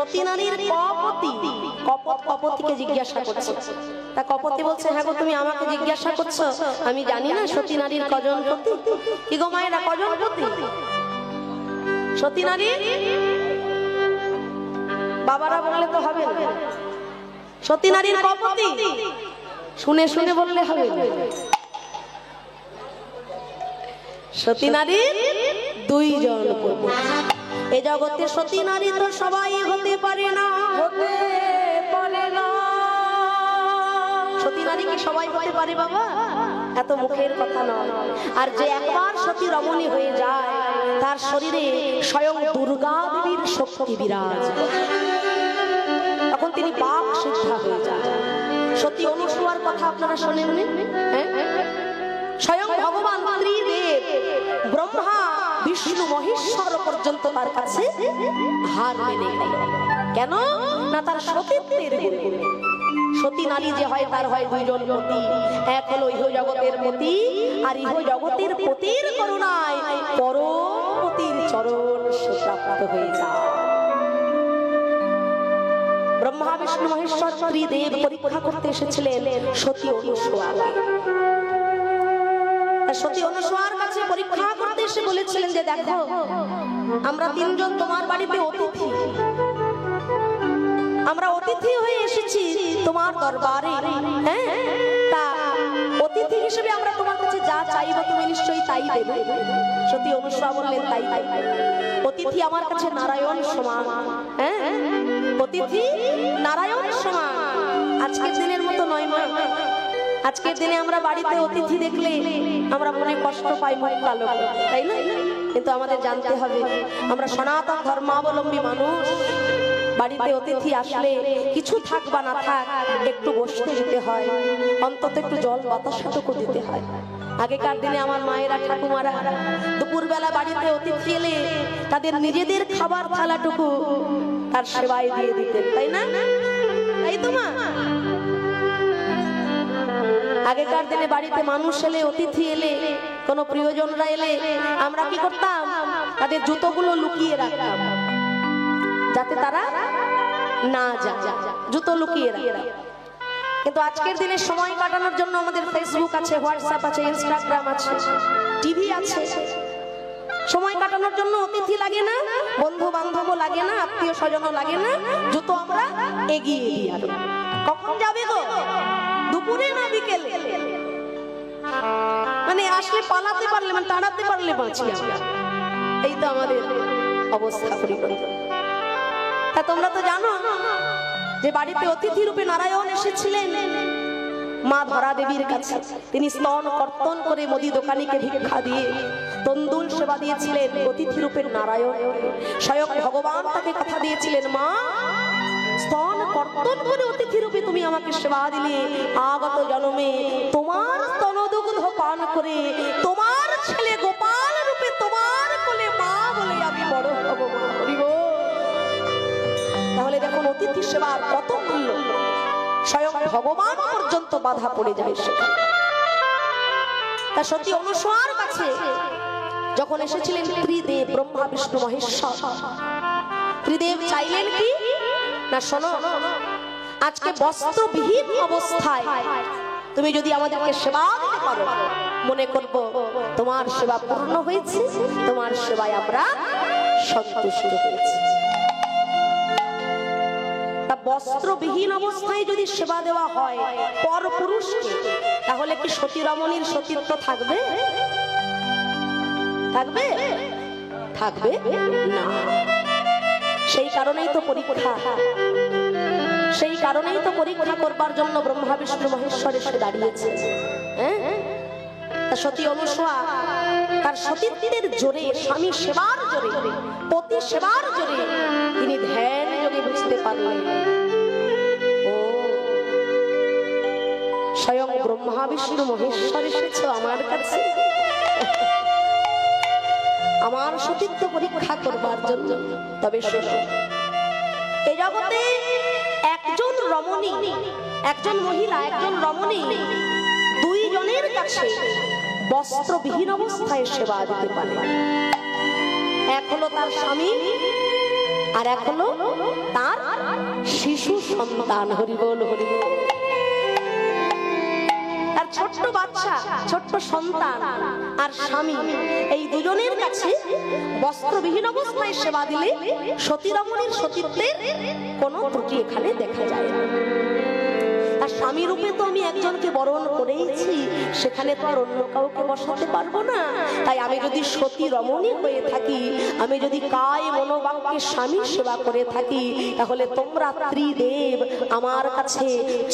সতী নারীর কপতি কপতিকে জিজ্ঞাসা করছে। তা কপতি বলছে, হ্যাঁ গো তুমি আমাকে জিজ্ঞাসা করছো, আমি জানি না সতী নারীর কজন পতি। কি গো মায়েরা, কজন পতি সতী নারীর? বাবারা বললে তো হবে না, সতী নারীর কপতি শুনে শুনে বললে হবে। সতী নারীর দুইজন পতি। এ জগতে সতী নারী তো সবাই হতে পারে না, হতে পারে না। সতী নারী কি সবাই হতে পারে বাবা? এত মুখের কথা নয়। আর যে একবার সতী রমণী হয়ে যায়, তার শরীরে স্বয়ং দুর্গা দেবীর শক্তি বিরাজ, তখন তিনি বাক সিদ্ধা হয়ে যান। সতী অনুসূয়ার কথা আপনারা শোনেননি? স্বয়ং ভগবান ত্রিদেব ব্রহ্মা বিষ্ণু মহেশ্বর পর্যন্ত তার কাছে হার মেনে গেল। কেন না? তার সতীত্বের গুণে। সতী নারী যে হয়, তার হয় দুইজন পতি। এক হলো ইহ জগতের পতি, আর ইহ জগতের পতির করুণায় পরম পতির চরণ সে প্রাপ্ত হয়ে যায়। ব্রহ্মা বিষ্ণু মহেশ্বর ত্রিদেব পরীক্ষা করতে এসেছিলেন সতী অনুসূয়াকে। সতী অনুসূয়ার কাছে পরীক্ষা করতে এসে বলেছিলেন যে দেখো, আমরা তিনজন তোমার বাড়িতে অতিথি, আমরা অতিথি হয়ে এসেছি তোমার দরবারে। হ্যাঁ, তা অতিথি হিসেবে আমরা তোমার কাছে যা চাইবো তুমি নিশ্চয়ই তাই দেবে। সতী অনুসূয়া বললেন, তাই তাই। অতিথি আমার কাছে নারায়ণ সমান। হ্যাঁ, অতিথি নারায়ণ সমান। আজকের দিনের মতো নয় মা। আজকের দিনে আমরা বাড়িতে অতিথি দেখলে আমরা মনে কষ্ট পাই, মুখ কালো, তাই না? কিন্তু আমাদের জানতে হবে, আমরা সনাতন ধর্মাবলম্বী মানুষ। বাড়িতে অতিথি আসলে কিছু থাক বা না থাক, একটু বসতে দিতে হয়, অন্তত একটু জল বাতাসটুকু দিতে হয়। আগেকার দিনে আমার মায়েরা ঠাকুমারা দুপুরবেলা বাড়িতে অতিথি এলে তাদের নিজেদের খাবার থালাটুকু তার সেবায় দিয়ে দিতেন, তাই না? তাই তো মা? আগেকার দিনে বাড়িতে মানুষ এলে, অতিথি এলে, কোনো প্রিয়জনরা এলে আমরা কি করতাম? তাদের জুতোগুলো লুকিয়ে রাখতাম যাতে তারা না যায়, জুতো লুকিয়ে রাখতাম। কিন্তু আজকের দিনে সময় কাটানোর জন্য আমাদের ফেসবুক আছে, হোয়াটসঅ্যাপ আছে, ইনস্টাগ্রাম আছে, টিভি আছে। সময় কাটানোর জন্য অতিথি লাগে না, বন্ধু বান্ধবও লাগে না, আত্মীয় স্বজনও লাগে না, জুতো আমরা এগিয়ে দিই। আর কখন যাবে গো? দুপুরে না বিকেলে? মানে আসলে পালাতে পারলে, মানে তাড়াতে পারলে বাঁচি আমরা। এই তো আমাদের অবস্থা পরিবর্তন। তা তোমরা তো জানো যে বাড়িতে অতিথি রূপে নারায়ণ এসেছিলেন মা ধরা দেবীর কাছে। তিনি স্তন কর্তন করে মুদি দোকানিকে ভিক্ষা দিয়ে তন্দুল সেবা দিয়েছিলেন অতিথি রূপে নারায়ণ। স্বয়ং ভগবান তাকে কথা দিয়েছিলেন, মা স্তন কর্তন করে অতিথি রূপে তুমি আমাকে সেবা দিলে, আগত জন্মে তোমার স্তনদুগ্ধ পান করে তোমার ছেলে গোপাল রূপে তোমার কোলে মা বলে আমি বড় হব। তাহলে দেখুন অতিথি সেবার কত মূল্য। স্বয়ং ভগবান পর্যন্ত বাধা পড়ে যায় সেখানে। তা সতী অনুসূয়ার কাছে যখন এসেছিলেন ত্রিদেব ব্রহ্মা বিষ্ণু মহেশ্বর, ত্রিদেব চাইলেন কি না, শোনো, আজকে বস্ত্রবিহীন অবস্থায় তুমি যদি আমাদেরকে সেবা দিতে পারো, মনে করব তোমার সেবা পূর্ণ হয়েছে, তোমার সেবায় আমরা সন্তুষ্ট হয়েছি। বস্ত্রবিহীন অবস্থায় যদি সেবা দেওয়া হয় পর পুরুষকে, তাহলে কি সতী রমণীর সতীত্ব থাকবে? থাকবে? থাকবে না। সেই কারণেই তো পরীক্ষা, সেই কারণেই তো পরীক্ষা করবার জন্য ব্রহ্মা বিষ্ণু মহেশ্বর এসে দাঁড়িয়েছে। সতী অনুসূয়া তার সতীত্বের জোরে, স্বামী সেবার জোরে, পতি সেবার জোরে তিনি ধ্যান যোগে বুঝতে পারলেন, ও স্বয়ং ব্রহ্মা বিষ্ণু মহেশ্বর এসেছে আমার কাছে আমার সতীত্ব পরীক্ষা করবার জন্য। তবে এই জগতে একজন রমণী, একজন মহিলা, একজন রমণী দুইজনের কাছে বস্ত্রবিহীন অবস্থায় সেবা দিতে পারে। এক হলো তার স্বামী, আর এক হলো তার শিশু সন্তান। হরিবল হরিবল। তার ছোট্ট বাচ্চা, ছোট্ট সন্তান আর স্বামী, এই দুজনের কাছে বস্ত্রবিহীন অবস্থায় সেবা দিলে সতী রমণীর সতীত্বের কোনো ত্রুটি এখানে দেখা যায় না। আর স্বামী রূপে তো আমি একজনকে বরণ করেইছি, সেখানে তো আর অন্য কাউকে বসাতে পারবো না। তাই আমি যদি সতী রমণী হয়ে থাকি, আমি যদি কায় মনোবাক্যে স্বামী সেবা করে থাকি, তাহলে তোমরা ত্রিদেব আমার কাছে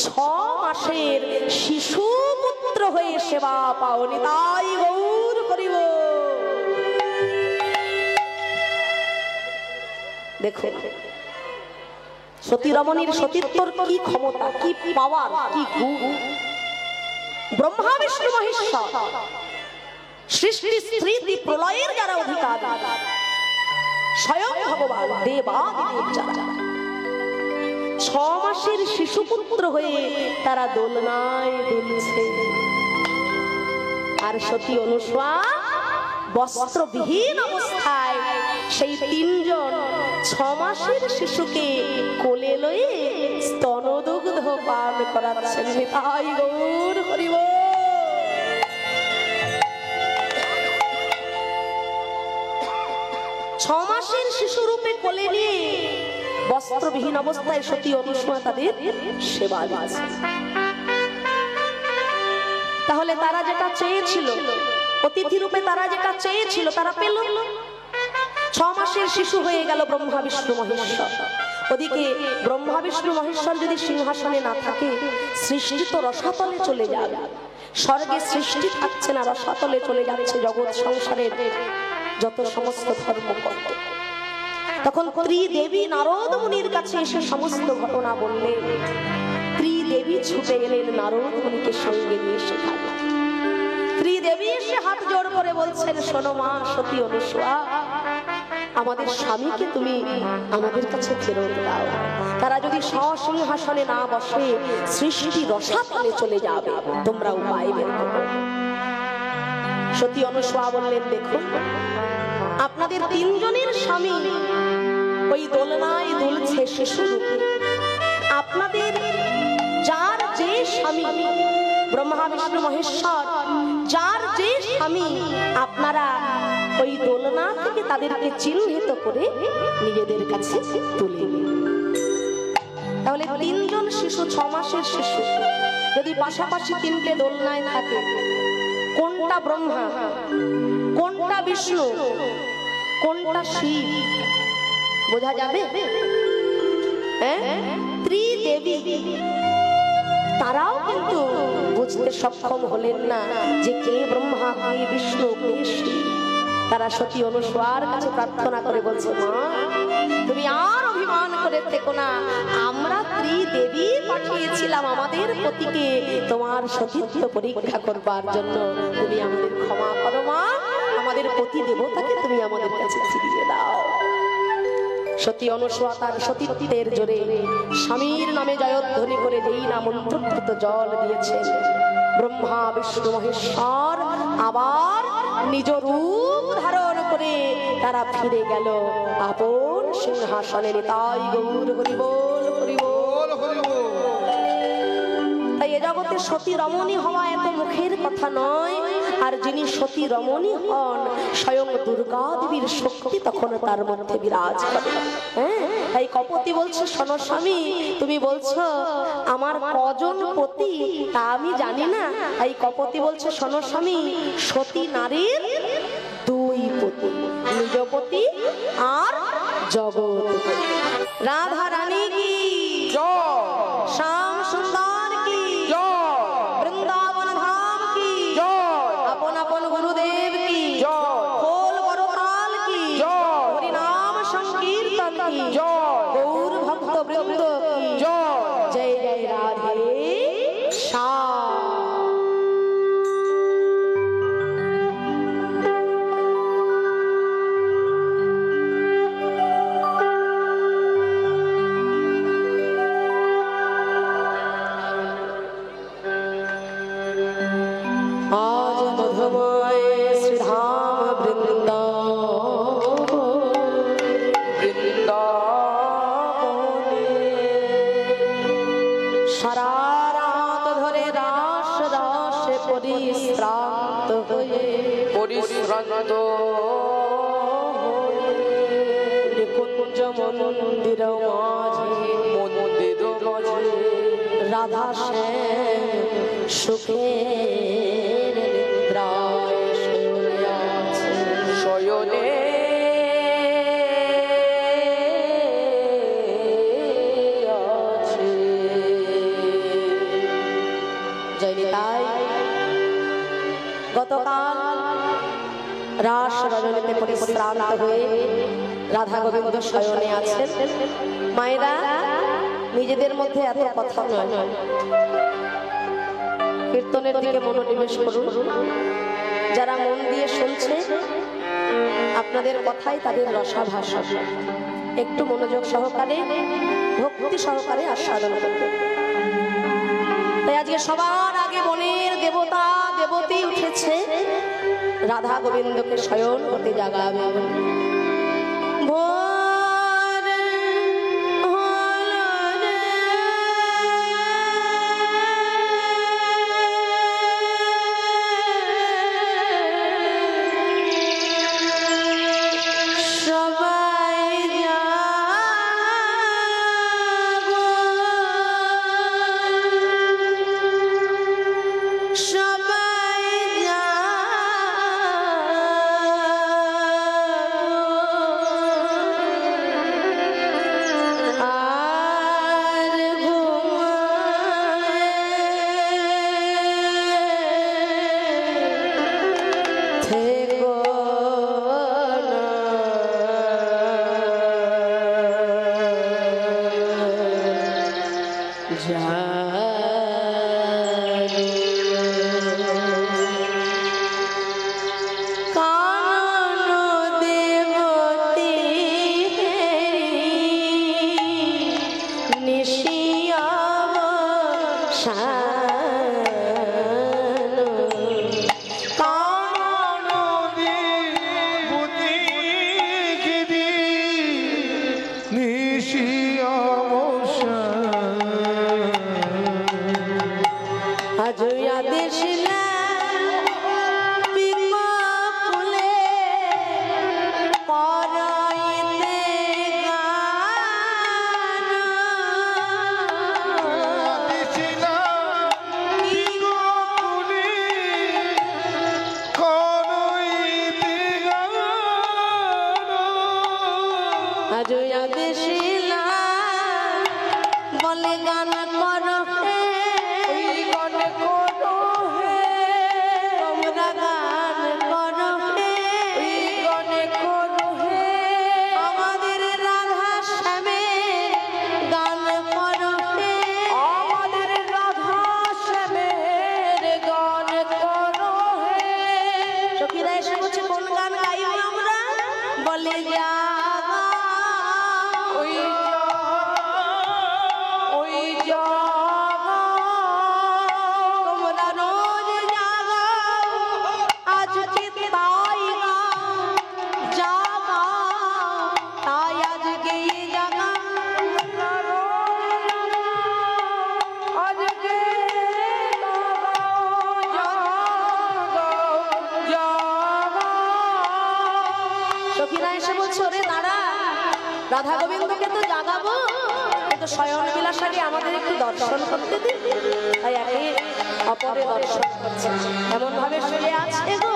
6 মাসের শিশু পুত্র হয়ে সেবা পাওনি। তাই গৌর করিব। দেখো সতী রমণীর সতীত্বর কি ক্ষমতা, কি পাওয়ার, কি গুণ। ব্রহ্মা বিষ্ণু মহেশ্বর সৃষ্টি স্থিতি প্রলয়ের যারা অধিকার, স্বয়ং ভগবান দেবাদিদেব যারা 6 মাসের শিশুপুত্র হয়ে তারা দোলনায় দুলছে। আর সতী অনুসূয়া বস্ত্রবিহীন অবস্থায় সেই 3 জন 6 মাসের শিশুকে কোলে লয়ে স্তনদুগ্ধ পান করাচ্ছেন। তাই গৌর হরিব। 6 মাসের শিশু রূপে কোলে নিয়ে বস্ত্রবিহীন অবস্থায় সতী অনুসূয়া তাদের সেবা দিচ্ছে। তাহলে তারা যেটা চেয়েছিল, অতিথি রূপে তারা যেটা চেয়েছিল তারা পেল। 6 মাসের শিশু হয়ে গেল ব্রহ্মা বিষ্ণু মহেশ্বর। ওদিকে ব্রহ্মা বিষ্ণু মহেশ্বর যদি সিংহাসনে না থাকে, সৃষ্টি তো রসাতলে চলে যাবে। স্বর্গে সৃষ্টি থাকছে না, রসাতলে চলে যাচ্ছে জগৎ সংসারের যত সমস্ত ধর্মকর্ম। তখন ত্রিদেবী নারদ মুনির কাছে এসে সমস্ত ঘটনা বললেন। ত্রিদেবী ছুটে গেলেন নারদ মুনিকে সঙ্গে নিয়ে সেখানে। ত্রিদেবী এসে হাত জোড় করে বলছেন, শোনো মা সতী অনুসূয়া, আমাদের স্বামীকে তুমি আমাদের কাছে ফেরত দাও। তারা যদি স্বসিংহাসনে না বসে, সৃষ্টি রসাতলে চলে যাবে, তোমরা উপায় বের করো। সতী অনুসূয়া বললেন, দেখুন আপনাদের 3 জনের স্বামী ওই দোলনায় দুলছে শিশু রূপে। আপনাদের যার যে স্বামী, ব্রহ্মা বিষ্ণু মহেশ্বর যার যে স্বামী, আপনারা ওই দোলনা থেকে তাদেরকে চিহ্নিত করে নিজেদের কাছে তুলে নিন। তাহলে 3 জন শিশু, 6 মাসের শিশু যদি পাশাপাশি 3টে দোলনায় থাকে, কোনটা ব্রহ্মা, কোনটা বিষ্ণু, কোনটা শিব বোঝা যাবে? ত্রিদেবী তারাও কিন্তু বুঝতে সক্ষম হলেন না যে কে ব্রহ্মা, কে বিষ্ণু, কে শিব। তারা সতী অনুসূয়ার কাছে প্রার্থনা করে বলছে, মা তুমি আর অভিমান করে থেকো না, আমরা ত্রিদেবী পাঠিয়েছিলাম আমাদের পতিকে তোমার সতীত্ব পরীক্ষা করবার জন্য। তুমি আমাদের ক্ষমা করো মা, আমাদের পতি দেবতাকে তুমি আমাদের কাছে ফিরিয়ে দাও। সতী অনুসূয়া তার সতীত্বের জোরে স্বামীর নামে জয়ধ্বনি করে যেই না মন্ত্রপুত জল দিয়েছেন, ব্রহ্মা বিষ্ণু মহেশ্বর আবার নিজ রূপ ধারণ করে তারা ফিরে গেল আপন সিংহাসনে। তাই গৌর হরিবোল হরিবোল হরিবোল। তাই এ জগতে সতী রমণী হওয়া এত মুখের কথা নয়, আর যিনি সতী রমণী হন স্বয়ং দুর্গা দেবীর শক্তি তখন তার মধ্যে বিরাজ করে। তাই কপতি বলছে, শোনো স্বামী, তুমি বলছো আমার কজন পতি তা আমি জানি না। তাই কপতি বলছে, শোনো স্বামী, সতী নারীর 2 পতি, নিজ পতি আর জগৎ। রাধা রানী কি জয়, শ্যাম সুন্দর কি জয়, বৃন্দাবন ধাম কি জয়, আপন আপন গুরুদেব কি জয়, খোল বড়তাল কি জয়, হরি নাম সংকীর্তন কি জয়, গৌর ভক্ত বৃন্দ কি জয়। জয় জয় রাধে শ্যাম। পরিশ্রান্ত নিকুঞ্জ মন্দির মাঝে মন্দির মাঝে রাধা শ্যাম সুখের নিদ্রায় শুয়ে আছে। শয়নে আছে। জয়নিতাই গতকাল রাস রজনীতে পরিশ্রান্ত হয়ে রাধা গোবিন্দ শয়নে আছেন। মায়েরা নিজেদের মধ্যে এত কথা নয়, কীর্তনের দিকে মনোনিবেশ করুন। যারা মন দিয়ে শুনছে আপনাদের কথাই তাদের রসাভাসা, একটু মনোযোগ সহকারে ভক্তি সহকারে আস্বাদন করবে। তাই আজকে সবার আগে বনের দেবতা দেবতী উঠেছে রাধা গোবিন্দকে শয়ন হতে জাগাবে। রাধা গোবিন্দকে তো জাগাবো, কিন্তু শয়ন বিলাসাকে আমাদের একটু দর্শন করতে দিন। তাই একে অপরে দর্শন করছে, এমন ভাবে শুয়ে আছে গো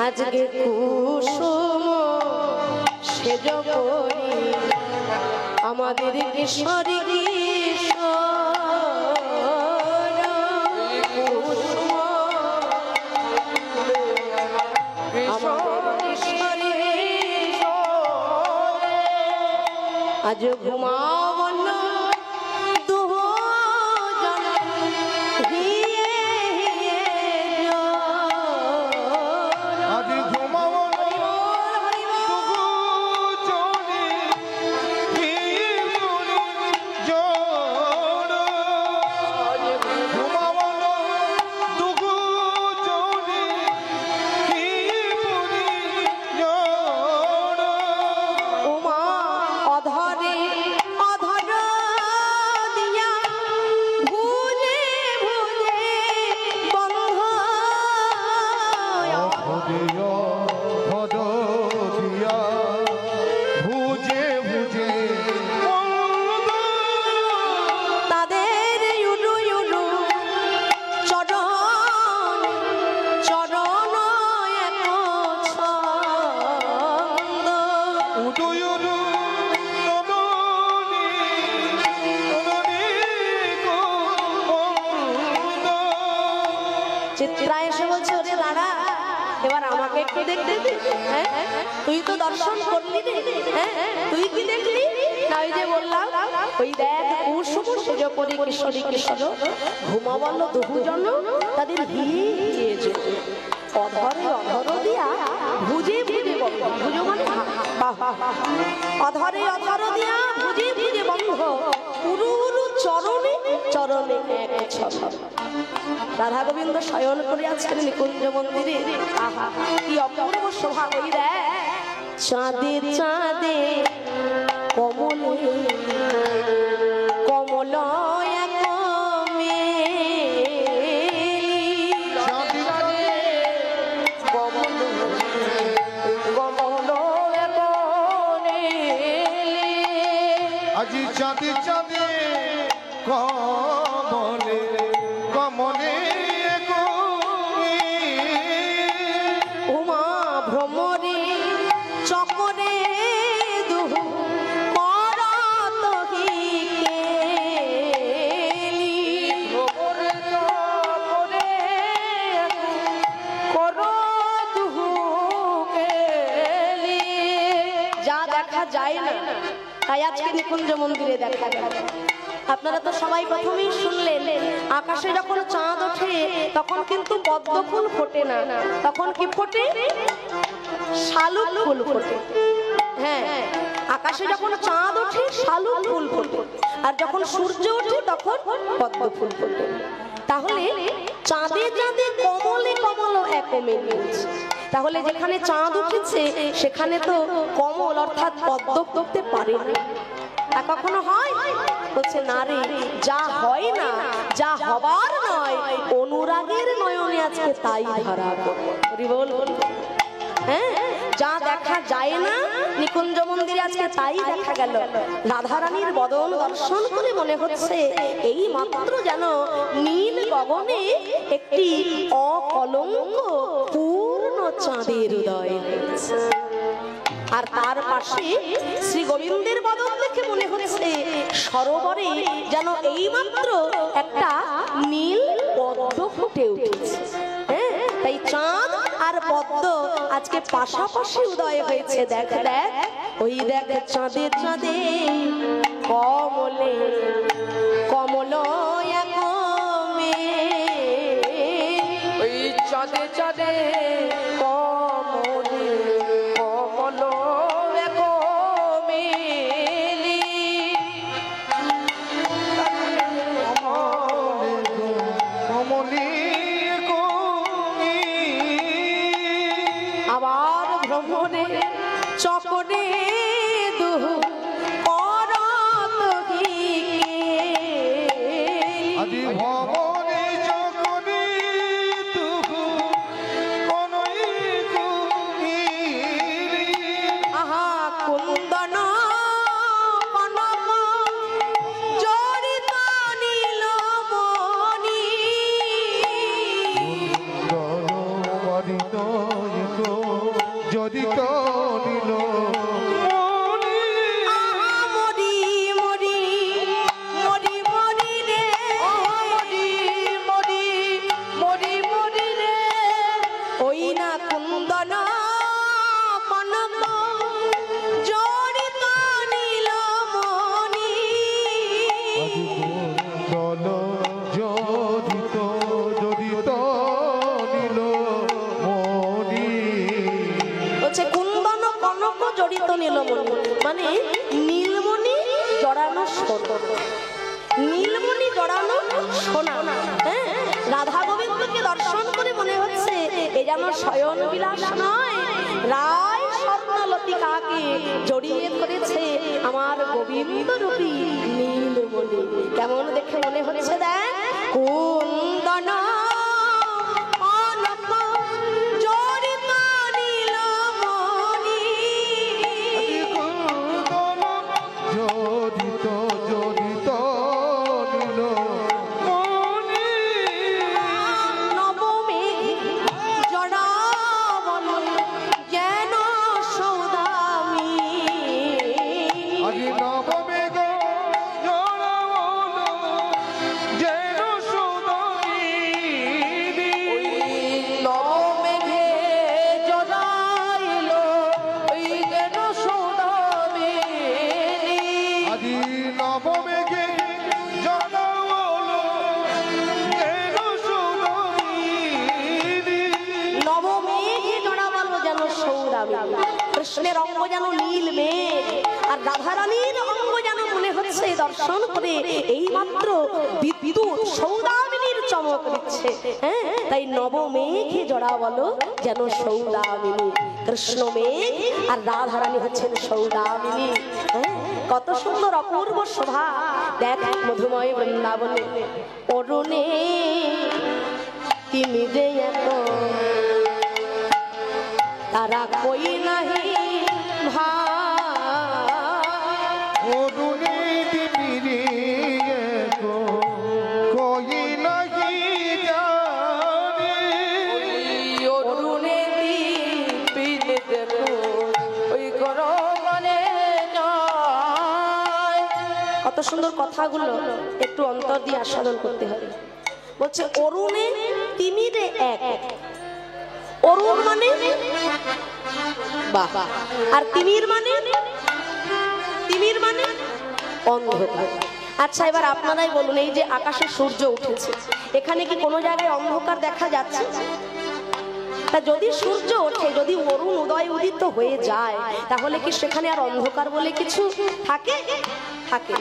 আজকে কুসুম সেজ করি আমাদের কিশোরী আজ ঘুমাও না দুজন হিয়ে হিয়ে আজ ঘুমাও না দুজন হিয়ে জোড় ঘুমাও না দুজন হিয়ে জোড় উমা অধরে অধ দিও ভদ দিয়া ভুজে ভুজে মন্দ তাদের ইউরু ইউরু চরণ চরণ এক ছন্দ উদয়রু নননী নননী গো মন্দ চিত্রা এসে বলছে ওরে দাঁড়া এবার আমাকে একটু দেখতে দে। হ্যাঁ তুই তো দর্শন করলি রে হ্যাঁ তুই কি দেখলি না ওই যে বললাম ওই দেখ কুসুম সেজ পরি কিশোরী কিশোর ঘুমাবল দুজন তাদের ভিজে অধরে অধর দিয়া ভুজে ভুজে বন্ধ ভুজো মানে বাহ অধরে অধর দিয়া ভুজে ভুজে বন্ধ পুরুরু চরণে চরণে এক ছন্দ রাধা গোবিন্দ শয়ন করিয়াছেন নিকুঞ্জ মন্দিরে আহা কি অপূর্ব শোভা ওই রে চাঁদে চাঁদে কমলে কমল এক চাঁদি চাঁদি কমল কমল আজি চাঁদি চাঁদি কমলে কমলে গো উমা ভ্রমরে চকরে দুহু করত হিকেলি ভ্রমরে চকরে করো দুহুকেলি। যা দেখা যায় না তাই আজকে নিকুঞ্জ মন্দিরে দেখা গেল। আপনারা তো সবাই প্রথমেই শুনলেন আকাশে যখন চাঁদ ওঠে তখন কিন্তু পদ্ম ফুল ফোটে না, তখন কি ফোটে? শালুক ফুল ফোটে। হ্যাঁ, আকাশে যখন চাঁদ ওঠে শালুক ফুল ফোটে, আর যখন সূর্য ওঠে তখন পদ্ম ফুল ফোটে। তাহলে চাঁদে চাঁদে কমলে কমল এক মেঘ। তাহলে যেখানে চাঁদ উঠেছে সেখানে তো কমল অর্থাৎ পদ্ম ফুটতে পারে না। তা কখনো হয়? বলছে না রে, যা হয় না, যা হবার নয়, অনুরাগের নয়নে আজকে তাই ধরা পড়ে। বল হ্যাঁ, যা দেখা যায় না নিকুঞ্জ মন্দিরে আজকে তাই দেখা গেল। রাধারানীর বদন দর্শন করে মনে হচ্ছে এই মাত্র যেন নীল গগনে একটি অকলঙ্ক পূর্ণ চাঁদের উদয় হয়েছে। আর তার পাশে শ্রী গোবিন্দের বদন দেখে মনে হচ্ছে সরোবরে যেন এইমাত্র একটা নীল পদ্ম ফুটে উঠেছে। হ্যাঁ, তাই চাঁদ আর পদ্ম আজকে পাশাপাশি উদয় হয়েছে। দেখ দেখ, ওই দেখ চাঁদে চাঁদে কমলে কমল এক মেঘ। ওই চাঁদে চাঁদে কমলে কমল এক মেলি। কমলে গো আবার ভ্রমণে চকরে দুহু করত হিকেলি। আজি ভবনে চকরে তুহু কোনই কুইলি আহা কুন্দন কনক জড়িত নীলমণি। জড়িত গো জড়িত নীল মণি আহা মরি মরি মরি মরি রে, মরি মরি মরি মরি রে। ওই না কুন্দন কনক জড়িত নীলমণি। আজি কুণ্ডল জড়িত জড়িত নীল মণি হচ্ছে কুন্দন কনক জড়িত নীলমণি, মানে নীলমণি জড়ানো সোনা, নীলমণি জড়ানো সোনা। হ্যাঁ, রাধা গোবিন্দকে দর্শন করে মনে হচ্ছে এ যেন শয়ন বিলাস নয়, রায় স্বর্ণলতিকাকে জড়িয়ে ধরেছে আমার গোবিন্দ রূপী নীলমণি। কেমন দেখে মনে হচ্ছে দেখ, কুন্দন কনক জড়িত সৌদামিনী। কৃষ্ণের অঙ্গ যেন নীল মেঘ, আর রাধারানীর অঙ্গ যেন মনে হচ্ছে দর্শন করে এই মাত্র বিদ্যুৎ সৌদামিনীর চমক দিচ্ছে। হ্যাঁ, তাই নবমেঘে জড়া বলো যেন সৌদামিনী। কৃষ্ণ মেঘ আর রাধারানী হচ্ছেন সৌদামিনী। হ্যাঁ, কত সুন্দর অপূর্ব শোভা। দেখ মধুময় বৃন্দাবনে অরুণে তিনি যে এত তারা কই নাহি অরুণে তিমিরে গো কই নাহি জানে। অরুণে দীপিতে দেখো ওই গরমনে যায়। কত সুন্দর কথাগুলো একটু অন্তর দিয়ে আস্বাদন করতে হবে। বলছে অরুণে তিমিরে এক, অরুণ মানে বাহ, আর তিমির মানে অন্ধকার। আচ্ছা এবার আপনারাই বলুন, এই যে আকাশে সূর্য উঠেছে, এখানে কি কোনো জায়গায় অন্ধকার দেখা যাচ্ছে? তা যদি সূর্য ওঠে, যদি অরুণ উদয় উদিত হয়ে যায়, তাহলে কি সেখানে আর অন্ধকার বলে কিছু থাকে? থাকে।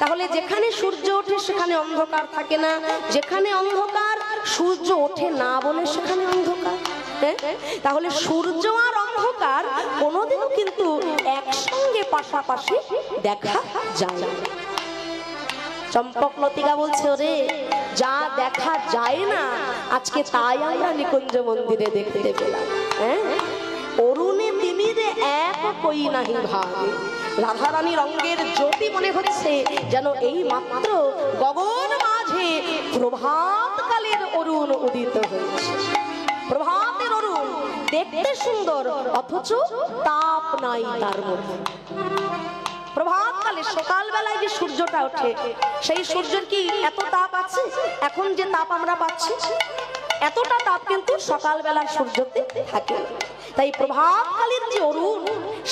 তাহলে যেখানে সূর্য ওঠে সেখানে অন্ধকার থাকে না, যেখানে অন্ধকার সূর্য ওঠে না বলে সেখানে অন্ধকার। তাহলে সূর্য আর অন্ধকার কোনোদিনও কিন্তু একসঙ্গে পাশাপাশি দেখা যায় না। চম্পকলতিকা বলছে, ওরে যা দেখা যায় না আজকে তাই আমরা নিকুঞ্জ মন্দিরে দেখতে পেলাম। হ্যাঁ, অরুণে তিমিরে এক কই নাহি ভাগে। রাধারানীর অঙ্গের জ্যোতি মনে হচ্ছে যেন এই মাত্র গগন মাঝে প্রভাতকালের অরুণ উদিত হয়েছে। প্রভাতের অরুণ দেখতে সুন্দর, অথচ তাপ নাই তার মধ্যে। প্রভাতকালে সকালবেলায় যে সূর্যটা ওঠে, সেই সূর্যের কি এত তাপ আছে? এখন যে তাপ আমরা পাচ্ছি, এতটা তাপ কিন্তু সকালবেলার সূর্যতে থাকে। তাই প্রভাতকালের যে অরুণ,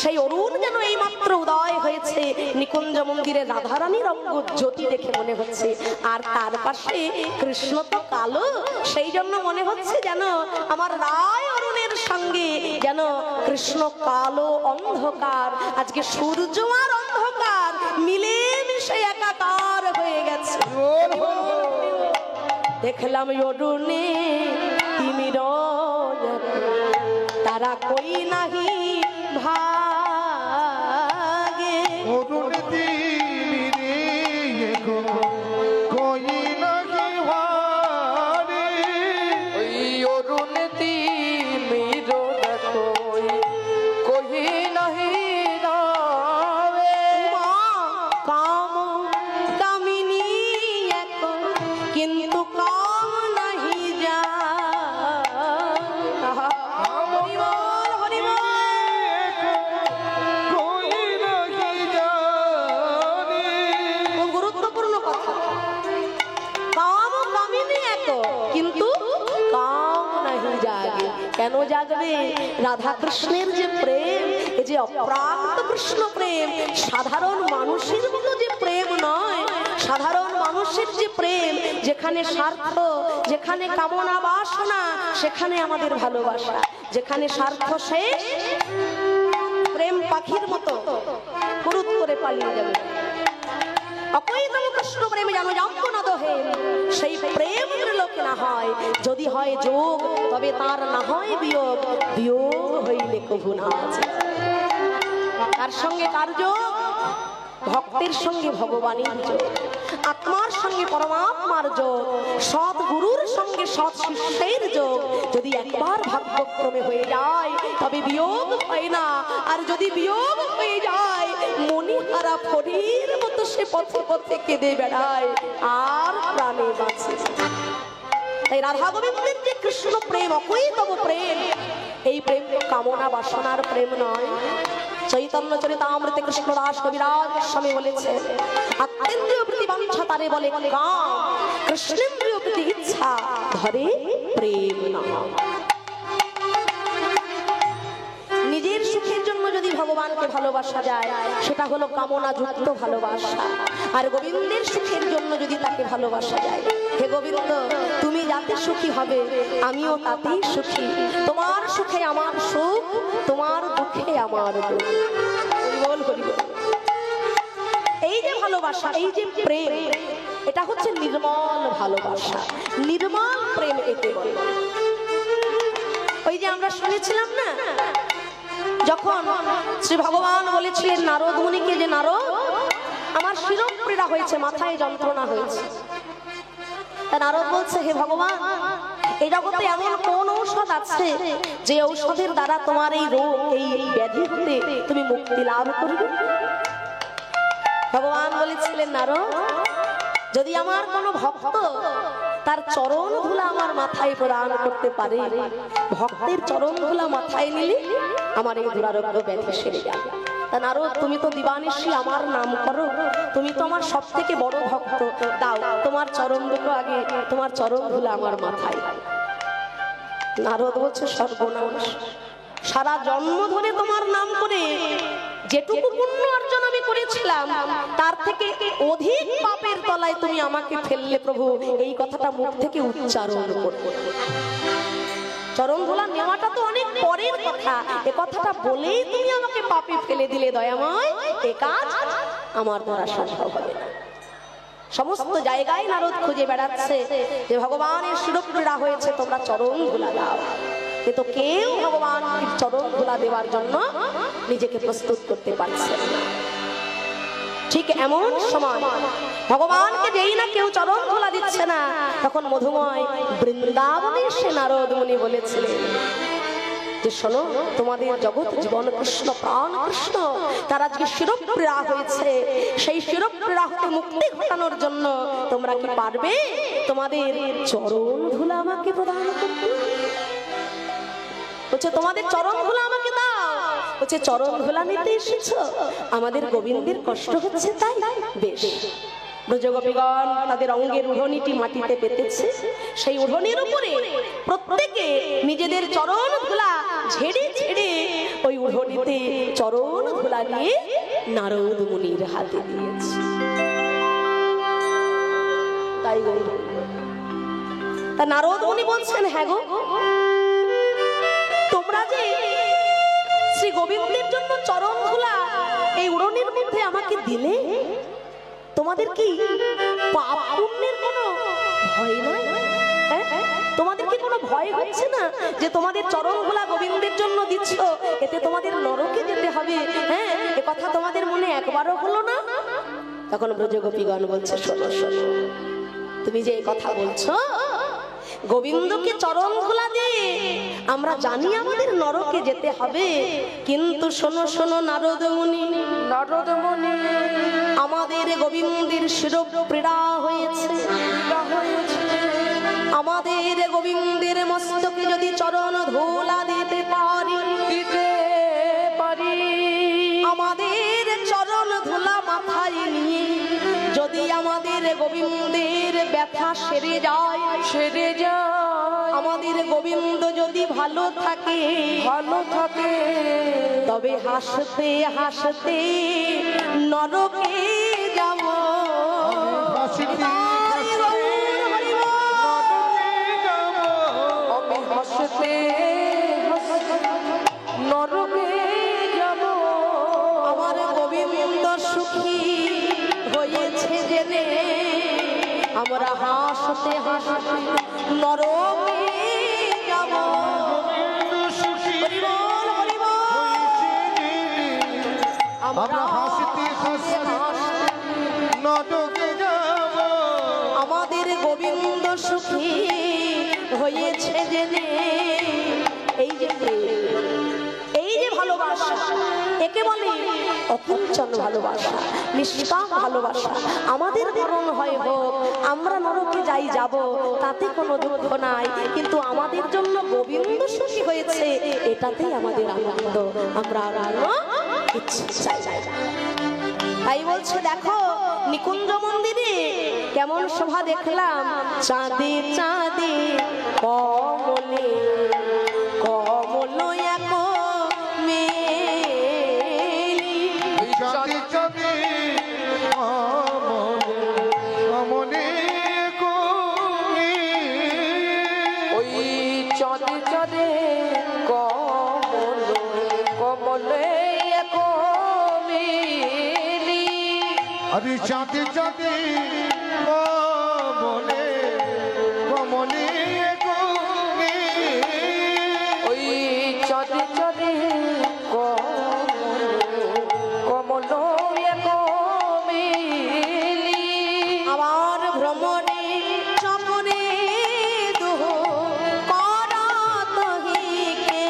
সেই অরুণ যেন এই মাত্র উদয় হয়েছে নিকুঞ্জ মন্দিরে। রাধারানীর অঙ্গ জ্যোতি দেখে মনে হচ্ছে, আর তার পাশে কৃষ্ণ তো কালো, সেই জন্য মনে হচ্ছে যেন আমার রায় অরুণের সঙ্গে যেন কৃষ্ণ কালো অন্ধকার, আজকে সূর্য আর অন্ধকার মিলে মিশে একাকার হয়ে গেছে। দেখলাম অরুণে তিমির তারা কই নাহি ভাগে। অরুণে তিমিরে গো কই নাহি ভারে। ওই অরুণ তিমির দেখো কহি নাহি যাবে। কাম কামিনী এক কিন্তু কাম নাহি যা। হরিবল হরিবল। কই নাহি জানে। খুব গুরুত্বপূর্ণ কথা। কাম কামিনী এক কিন্তু কাম নাহি জাগে। কেন জাগবে? রাধা কৃষ্ণের যে প্রেম, এই যে অপ্রাকৃত কৃষ্ণ প্রেম, সাধারণ মানুষের মতো যে প্রেম নয়। সাধারণ মানুষের যে প্রেম, যেখানে স্বার্থ, যেখানে কামনা বাসনা, সেখানে আমাদের ভালোবাসা। যেখানে স্বার্থ শেষ, প্রেম পাখির মতো ফুরুত করে পালিয়ে যাবে। অকৈতম কৃষ্ণ প্রেমে জানো জাম্প না দোহে, সেই প্রেম লোকে না হয়। যদি হয় যোগ, তবে তার না হয় বিয়োগ। বিয়োগ হইলে কভু না আছে। কার সঙ্গে কার যোগ? ভক্তের সঙ্গে ভগবানের যোগ, আত্মার সঙ্গে পরমাত্মার যোগ, সৎ গুরুর সঙ্গে সৎ শিষ্যের যোগ। যদি একবার ভাগ্যক্রমে হয়ে যায় তবে বিয়োগ হয় না। আর যদি বিয়োগ হয়ে যায়, মণিহারা ফড়ির মতো সে পথে পথে কেঁদে বেড়ায়, আর প্রাণে বাঁচে। তাই রাধা গোবিন্দের যে কৃষ্ণ প্রেম, অকৈতব প্রেম, এই প্রেম কামনা বাসনার প্রেম নয়। চৈতন্য চরিতামৃতে কৃষ্ণদাস কবিরাজ স্বামী বলেছে, আত্মেন্দ্রিয় প্রতি বাঞ্ছা তারে বলে কাম, কৃষ্ণেন্দ্রিয় প্রতি ইচ্ছা ধরে প্রেম না। নিজের সুখের জন্য যদি ভগবানকে ভালোবাসা যায়, সেটা হলো কামনা যুক্ত ভালোবাসা। আর গোবিন্দের সুখের জন্য যদি তাকে ভালোবাসা যায়, হে গোবিন্দ তুমি যাতে সুখী হবে আমিও তাতেই সুখী। তোমার সুখে আমার সুখ, তোমার আমার দোষ। হরিবল হরিবল। এই যে ভালোবাসা, এই যে প্রেম, এটা হচ্ছে নির্মল ভালোবাসা, নির্মল প্রেম একে বলে। ওই যে আমরা শুনেছিলাম না, যখন শ্রী ভগবান বলেছিলেন নারদ মুনিকে যে নারদ, আমার শিরোপীড়া হয়েছে, মাথায় যন্ত্রণা হয়েছে। তা নারদ বলছে, হে ভগবান, এই জগতে এমন কোন ঔষধ আছে যে ঔষধের দ্বারা তোমার এই রোগ, এই ব্যাধি হতে তুমি মুক্তি লাভ করবে? ভগবান বলেছিলেন, নারদ, যদি আমার কোনো ভক্ত তার চরণ ধুলা আমার মাথায় প্রদান করতে পারে, ভক্তের চরণ ধুলা মাথায় নিলে আমার এই দুরারোগ্য ব্যাধি সেরে যাবে। তা নারদ, তুমি তো দিবানিশি আমার নাম করো, তুমি তো আমার সব থেকে বড় ভক্ত, দাও তোমার চরণ দুটো আগে, তোমার চরণ ধুলা আমার মাথায়। নারদ বলছে, সর্বনাশ, সারা জন্ম ধরে তোমার নাম করে যেটুকু পুণ্য অর্জন আমি করেছিলাম তার থেকে অধিক পাপের তলায় তুমি আমাকে ফেললে প্রভু, এই কথাটা মুখ থেকে উচ্চারণ করো। চরণ ধুলা নেওয়াটা তো অনেক পরের কথা, এ কথাটা বলেই তুমি আমাকে পাপে ফেলে দিলে দয়াময়, এ কাজ আমার দ্বারা সম্ভব হবে না। সমস্ত জায়গায় নারদ খুঁজে বেড়াচ্ছে যে ভগবানের শিরোপীড়া হয়েছে, তোমরা চরণ ধুলা দাও, কিন্তু কেউ ভগবান চরণ ধুলা দেওয়ার জন্য নিজেকে প্রস্তুত করতে পারছে না। ঠিক এমন সময় ভগবানকে যেই না কেউ চরণ ধুলা দিচ্ছে না, তখন মধুময় বৃন্দাবনে সে নারদ মুনি বলেছিলেন যে শোনো, তোমাদের জগৎ জীবন কৃষ্ণ, প্রাণ কৃষ্ণ, তার আজকে শিরোপীড়া হয়েছে, সেই শিরোপীড়া হতে মুক্তি ঘটানোর জন্য তোমরা কি পারবে তোমাদের চরণ ধুলা আমাকে প্রদান করতে? বলছে, তোমাদের চরণ ধুলা আমাকে দাও। বলছে, চরণ ধুলা নিতে এসেছো? আমাদের গোবিন্দের কষ্ট হচ্ছে তাই? বেশ। ব্রজগোপীগণ তাদের অঙ্গের উড়নিটি মাটিতে পেতেছে, সেই উড়নির উপরে প্রত্যেকে নিজেদের চরণ ধুলা ঝেড়ে ঝেড়ে ওই উড়নিতে চরণ ধুলা নিয়ে নারদ মুনির হাতে দিয়েছে। তাই গো, তা নারদ মুনি বলছেন, হ্যাঁ গো, তোমরা যে শ্রী গোবিন্দের জন্য চরণ ধুলা এই উড়নির মধ্যে আমাকে দিলে, তোমাদের কি পাপ পুণ্যের কোনো ভয় নাই? তোমাদের কি কোনো ভয় হচ্ছে না যে তোমাদের চরণ ধুলা গোবিন্দের জন্য দিচ্ছ, এতে তোমাদের নরকে যেতে হবে? হ্যাঁ, এ কথা তোমাদের মনে একবারও হলো না? তখন ব্রজগোপীগণ বলছে, শোনো শোনো, তুমি যে এই কথা বলছো, গোবিন্দকে চরণ ধুলা দিয়ে আমরা জানি আমাদের নরকে যেতে হবে, কিন্তু শোনো শোনো নারদ মুনি, নারদ মুনি, আমাদের গোবিন্দের শিরোপীড়া হয়েছে, আমাদের গোবিন্দের মস্তকে যদি চরণ ধুলা দিতে পারি, আমাদের চরণ ধুলা মাথায় নিয়ে যদি আমাদের গোবিন্দের ব্যথা সেরে যায়, আমাদের গোবিন্দ যদি ভালো থাকে, তবে হাসতে হাসতে নরকে যাব। হাসতে নরকে যাব, আমার গোবিন্দ সুখী হয়েছে জেনে আমরা হাসতে হাসতে নরকে যাব। আমরা হাসতে হাসতে নরকে যাব, আমাদের গোবিন্দ সুখী হয়েছে জেনে। এই যে এই যে ভালোবাসা, একে বলে অকুঞ্চন ভালোবাসা, নিষ্কাম ভালোবাসা। আমাদের মরণ হয় হোক, আমরা নরকে যাই যাব, তাতে কোনো দুঃখ নাই, কিন্তু আমাদের জন্য গোবিন্দ সুখী হয়েছে, এটাতেই আমাদের আনন্দ। আমরা আরো কিছু চাই। তাই বলছে, দেখো নিকুঞ্জ মন্দিরে কেমন শোভা দেখলাম, চাঁদে চাঁদে কমলে কমল এক মেলি, চাঁদে চাঁদে আমনে কোনি, ওই চাঁদে চাঁদে কমলে আরে চাঁদে চাঁদে বলে কমলে গো ওই চাঁদে চাঁদে কমল কমেলি আমার ভ্রমণে চমনে দুহ করাত হিকে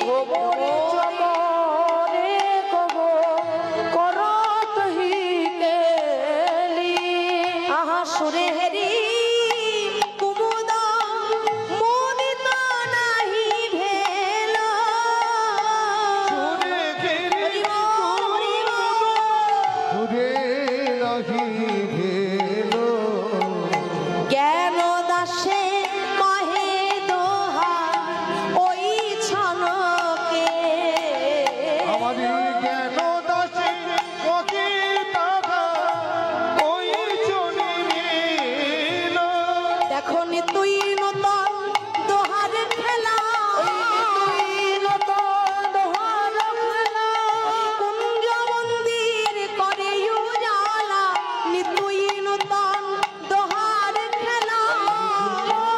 ভ্রমণে চমনে কব করত হিকেলি আহা সুরে হেরি কুমুদ মোদিত নাহি ভেল সুরে ঘেরি সুরে রাহি ভেলো জ্ঞান দাসে কহে দোহা ওই ছনকে আমাদের জ্ঞান দাসে ওকে তাহা ওই চলে গেল দেখো নি তুই নতুন দোহার খেলা কুঞ্জ মন্দির করে উজালা নিতুই নতুন দোহার খেলা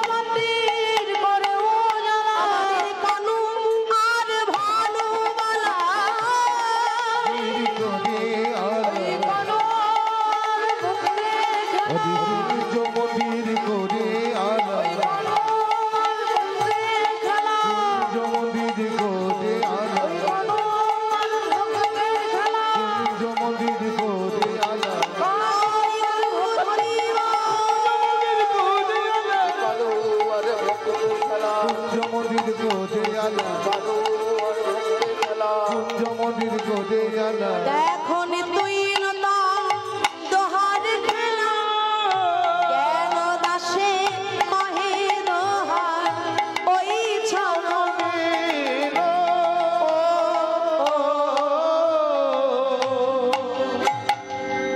মন্দির করে উজালা আমাদের কানু আর ভানুবালা করে আলো জমদির করে আলো জমদির করে আলো জমদির করে আলো জমদির করে আলো জমদির করে আলো দেখো নি তুই নতুন দোহার খেলা জ্ঞান দাসে কহে দোহার ওই ছনকে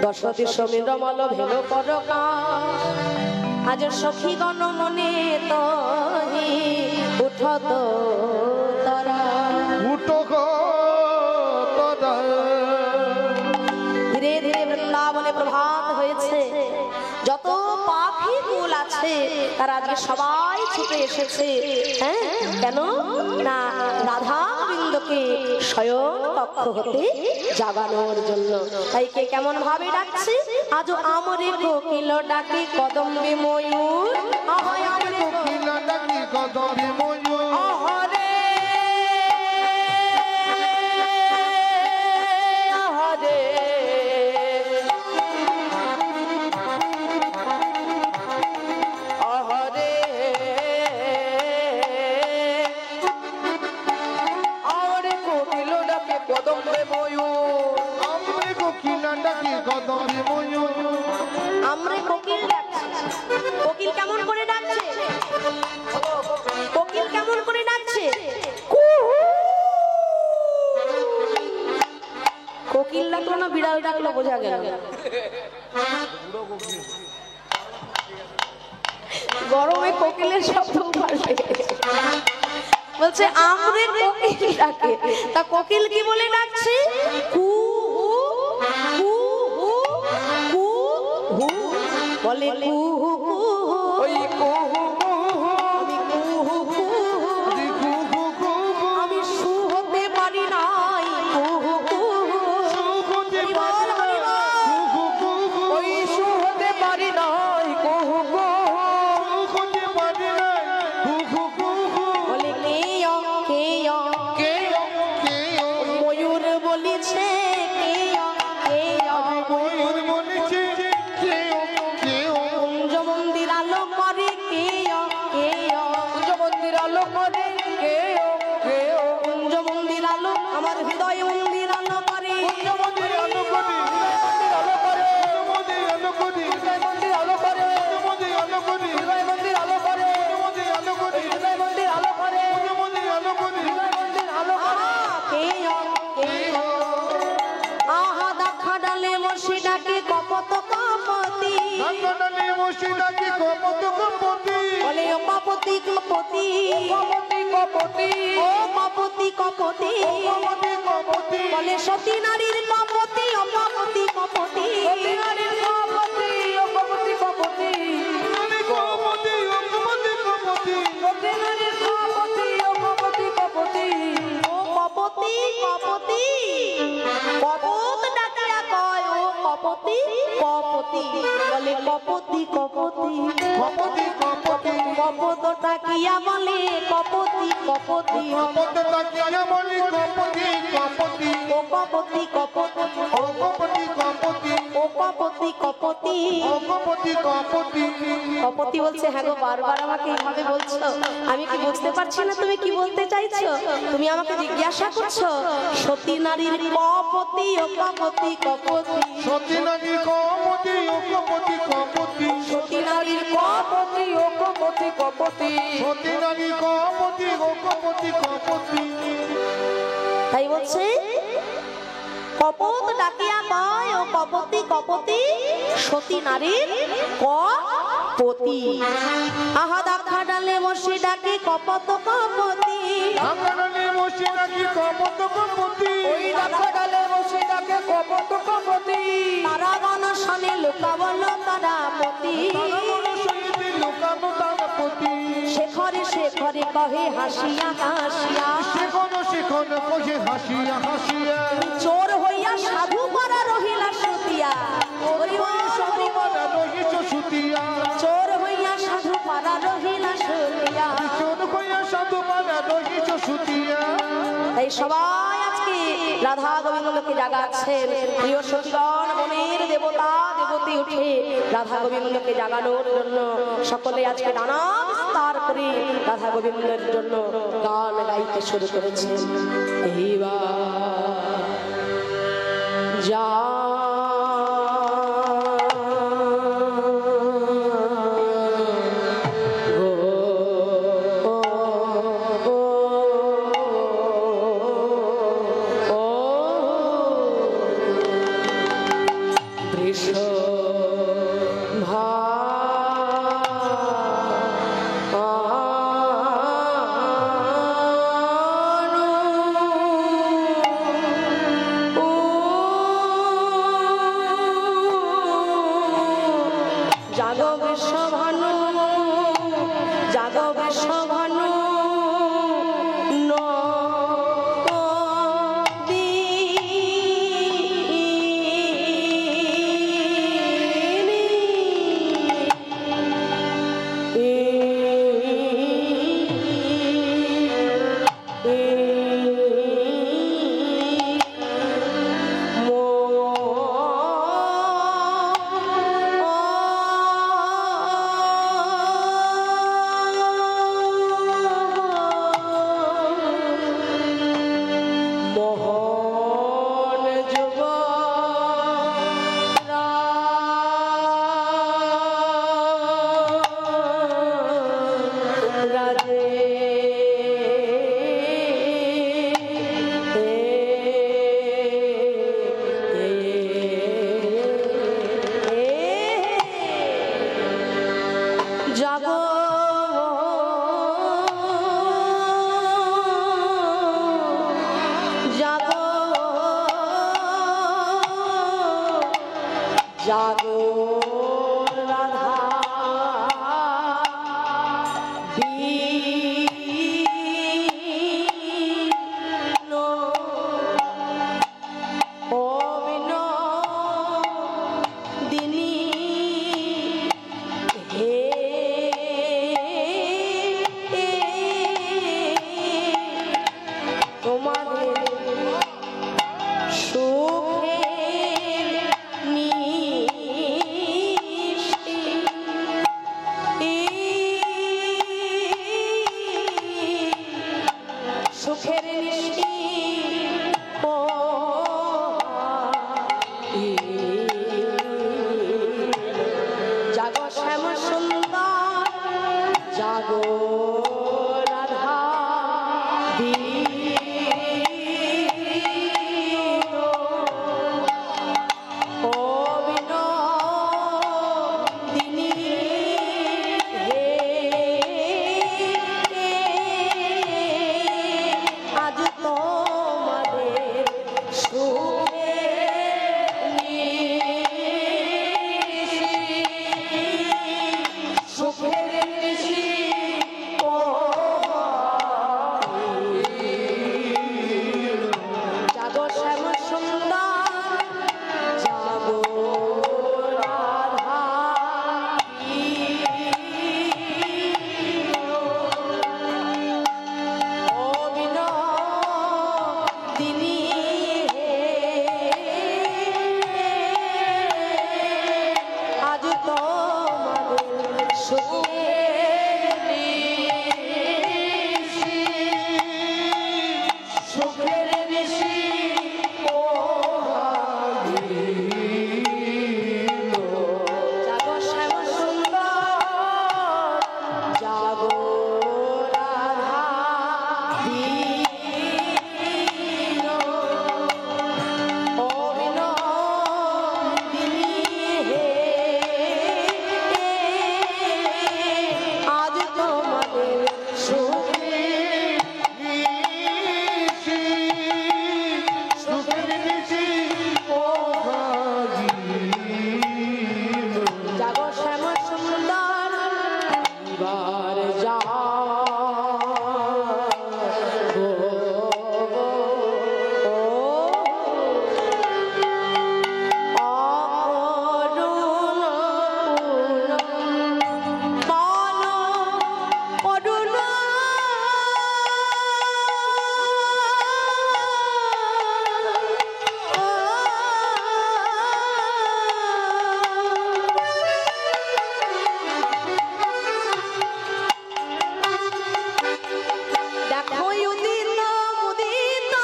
দশরথী সমীর মল ভেল পরকা আজ সখী গণ মনে তহি উঠত তরা উঠো গো তোরা ধীরে ধীরে বৃন্দাবনে প্রভাত হয়েছে যত পাখি কুল আছে তারা আজকে সবাই ছুটে এসেছে হ্যাঁ কেন না রাধা গোবিন্দকে শয়ন কক্ষ হতে জাগানোর জন্য তাই কে কেমন ভাবে ডাকছে আজ আমরে কোকিল ডাকে কদম্বে ময়ূর আহায় আমরে কোকিল ডাকি কদমে ময়ূর হরে হরে হরে আরে কোকিল ডাকে কদম্বে ময়ূর আমরে কোকিল ডাকি কদমে ময়ূর আমরে কোকিল ডাকছে কোকিল কেমন করে ডাকছে কোকিল কেমন করে ডাকছে কোকিল ডাকলো না বিড়াল ডাকলো বোঝা গেল না। গরমে কোকিলের শব্দ পাল্টে গেছে। বলছে আমরে কোকিল ডাকে তা কোকিল কি বলে ডাকছে কু হু কু হু কু হু বলে কু হু কু হু ওই কুহু কুহু আমি কু হু কু হু দেখু গো গো গো আমি সু হতে পারি নাই কু হু কু হু সুখতে বল হরি বল। গো গো গো ওই সু হতে পারি নাই কুহু কুহু সুখতে পারি না গো গো গো বলে কে কে কে ময়ূর বলিছে কে ময়ূর বলেছে কে কে কুঞ্জ মন্দির আলো করে কে কুঞ্জ মন্দির আলো করে কে কে কুঞ্জ মন্দির আলো আমার হৃদয় মন্দির আলো করে কুঞ্জ মন্দির আলো করে মন্দির আলো করি মন্দির আলো করে মন্দির আলো করি মন্দির আলো করে মন্দির আলো করি মন্দির আলো করে মন্দির আলো করি মন্দির আলো করে আহা দেখা ডালে মশি ডাকে কপত কপতি নাঙ্গনালি মসজিদাকে কপত কপতি বলে ও কপতি কপতি কপতি কপতি ও কপতি কপতি কপতি কপতি বলে সতী নারীর কপতি ও কপতি কপতি সতী নারীর কপতি ও কপতি কপতি নারী কপতি ও কপতি কপতি সতী নারীর কপতি ও কপতি কপতি ও কপতি কপতি কপত ডাকিয়া কয় ও কপতি কপতি বলে কপতি কপতি কপতি কপতি কপত ডাকিয়া বলে কপতি কপতি কপতি তাকিয়া বলি কপতি কপতি ও কপতি কপতি ও কপতি কপতি ও কপতি কপতি ও কপতি কপতি কপতি বলছে হ্যাঁ গো বারবার আমাকে এইভাবে বলছো আমি কি বুঝতে পারছি না তুমি কি বলতে চাইছো তুমি আমাকে জিজ্ঞাসা করছো সতী নারীর কপতি ও কপতি কপতি সতী নারী কপতি ও কপতি কপতি সতী নারীর কপতি ও কপতি কপতি সতী নারী কপতি ও কপতি কপতি তাই বলছে কপত ডাকিয়া কয় ও কপতি কপতি সতী নারীর কপতি আহা দেখা ডালে বসে ডাকে কপত কপতি আকারানি বসে নাকি কপত কপতি ওই দেখা ডালে বসে ডাকে কপত কপতি তারা গণশনে লুকাবল তারাপতি সহিতে লুকানো তারাপতি শেখরে শেখরে কহে হাসিয়া হাসিয়া শিখন কহে হাসিয়া হাসিয়া চোর হইয়া সাধু পারা রহিলা সুতিয়া সাধু মারা রহিছ সুতিয়া চোর হইয়া সাধু পারা রহিলা সুতিয়া চোর হইয়া সাধু মারা রহিছ সুতিয়া তাই সবাই আজকে রাধা গোবিন্দকে জাগাচ্ছেন প্রিয় সখীগণ বনের দেবতা দেবতী উঠে রাধা গোবিন্দকে জাগানোর জন্য সকলে আজকে নানা বিস্তার করে রাধা গোবিন্দের জন্য গান গাইতে শুরু করেছেন এইবার যা জাগো বিশ্বভানু জাগো বিশ্বভানু জাগো জাগো জাগো রাধা দীন অবিন দিনী হে তোমাদের সুখের নিশি সুখের নিশি জাগো শ্যাম সুন্দর জাগো রাধা দীন অবিনোদিনী হে আজ দিনী হে আজ তোমাদের সুখের নিশি সুখের নিশি জাগো শ্যাম সুন্দর জাগো রাধা দীন ও বিনোদিনী হে আজ তোমাদের সুখে জাগো শ্যাম সুন্দর এবার যা দেখো উদিত মুদিত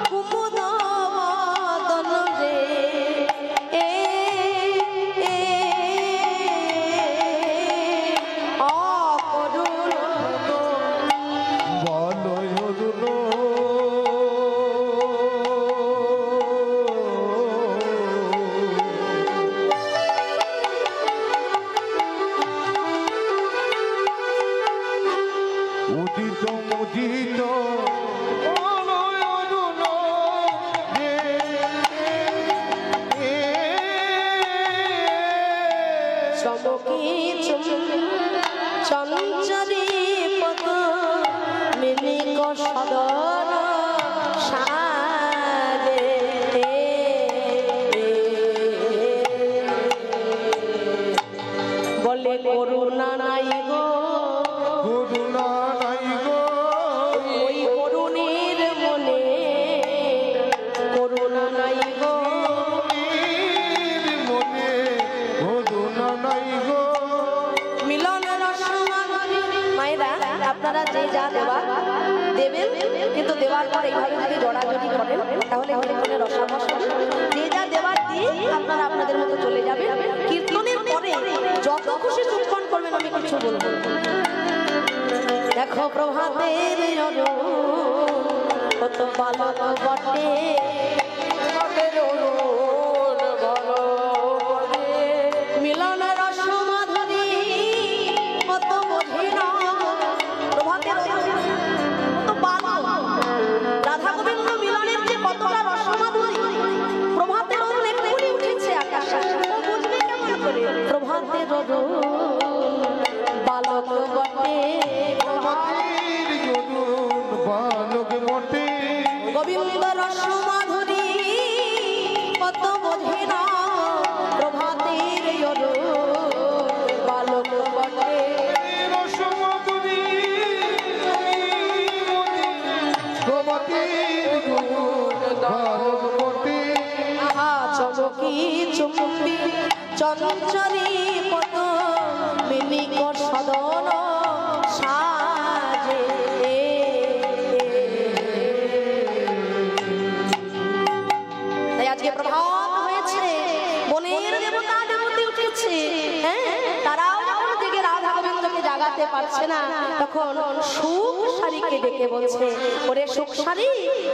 কুমুদ বদন রে অকরুণ উদিত মুদিত চমকি চঞ্চরি পদ মিলিক সদন সারে বলে করুণা নাই গো করুণা নাই গো ওই করুণের মনে করুণা নাই গো মনে করুণা নাই গো মিলন রসমাধুরী মায়েরা আপনারা যে যা দেওয়া দেবেন কিন্তু দেওয়ার পর এইভাবে যদি জড়াজড়ি করেন তাহলে কীর্তনের রসাবস যে যা দেওয়ার দিয়ে আপনারা আপনাদের মতো চলে যাবেন কীর্তনের পরে যত খুশি চুক্ষণ করবেন আমি কিছু বলবো না। দেখো প্রভাতের অরুণ কত বালক বটে মিলন রস মাধুরী কত বোঝে না প্রভাতের অরুণ কত বালক রাধা গোবিন্দ মিলনের যে কতটা রস মাধুরী প্রভাতের অরুণ এক্ষুনি উঠেছে আকাশে ও বুঝবে কেমন করে প্রভাতের অরুণ বালক বটে বালক বটে গোবিন্দ রস মাধুরী কত বোঝে না প্রভাতের বালক বটে রসমধুরী প্রভাতের বালক বটে আহা চমকি চুম্বি চঞ্চরি কত মিলিক সদন সাজে তাই আজকে প্রভাত হয়েছে বনের দেবতা দেবতী উঠেছে হ্যাঁ তারাও যখন জেগে রাধা গোবিন্দকে জাগাতে পারছে না তখন সুখ সারিকে ডেকে বলছে ওরে সুখ সারি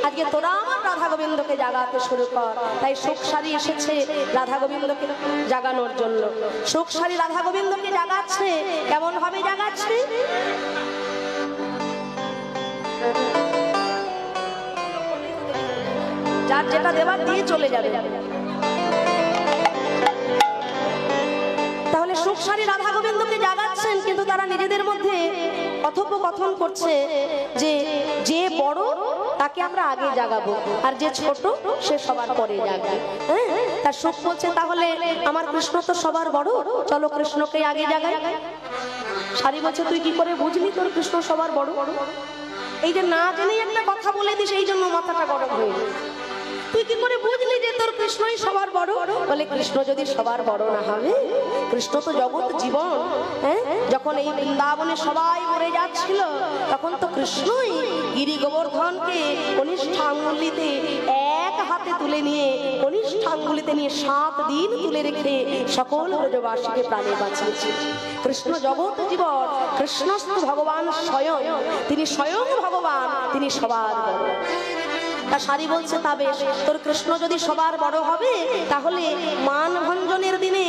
আজকে তোরা আমার রাধা গোবিন্দকে জাগাতে শুরু কর তাই সুখ সারি এসেছে রাধা গোবিন্দকে জাগানোর জন্য সুখ সারি রাধা গোবিন্দকে জাগাচ্ছে কেমন ভাবে জাগাচ্ছে যার যেটা দেবার দিয়ে চলে যাবে তাহলে সুখসারী রাধা গোবিন্দকে জাগাচ্ছেন কিন্তু তারা নিজেদের মধ্যে কথোপকথন করছে যে যে বড় তাকে আমরা আগে জাগাবো আর যে ছোট সে সবার পরে জাগবে হ্যাঁ তার সুখ বলছে তাহলে আমার কৃষ্ণ তো সবার বড় চলো কৃষ্ণকে আগে জাগাই সারি বলছে তুই কি করে বুঝলি তোর কৃষ্ণ সবার বড় এই যে না জেনেই একটা কথা বলে দিস, এই জন্য মাথাটা গরম হয়ে যায়। তুই কি করে বুঝলি যে তোর কৃষ্ণই সবার বড়? বলে কৃষ্ণ যদি সবার বড় না হবে, কৃষ্ণ তো জগৎ জীবন। হ্যাঁ, যখন এই বৃন্দাবনে সবাই মরে যাচ্ছিল, তখন তো কৃষ্ণই গিরি গোবর্ধনকে কনিষ্ঠ আঙ্গুলিতে এক হাতে তুলে নিয়ে, কনিষ্ঠ আঙ্গুলিতে নিয়ে 7 দিন তুলে রেখে সকল ব্রজবাসীকে প্রাণে বাঁচিয়েছে। কৃষ্ণ জগৎ জীবন, কৃষ্ণস্তু ভগবান স্বয়ং, তিনি স্বয়ং ভগবান, তিনি সবার বড়। তা সারি বলছে, তা বেশ, তোর কৃষ্ণ যদি সবার বড় হবে, তাহলে মান ভঞ্জনের দিনে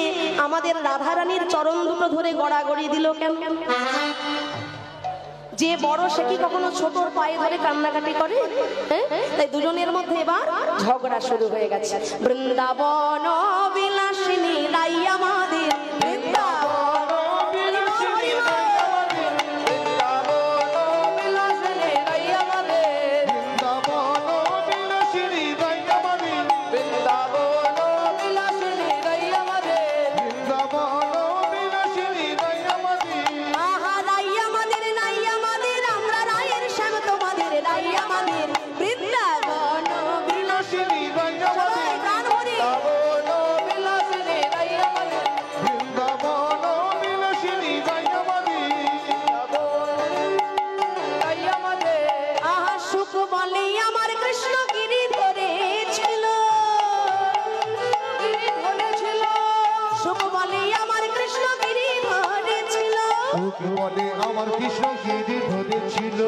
আমাদের রাধারানীর চরণ দুটো ধরে গড়াগড়ি দিল কেন? যে বড় সে কি কখনো ছোটর পায়ে ধরে কান্নাকাটি করে? হ্যাঁ, তাই দুজনের মধ্যে এবার ঝগড়া শুরু হয়ে গেছে। বৃন্দাবন বিলাসিনী রাই আমাদের, বৃন্দাবন বলে আমার কৃষ্ণ গিরি ধরেছিল,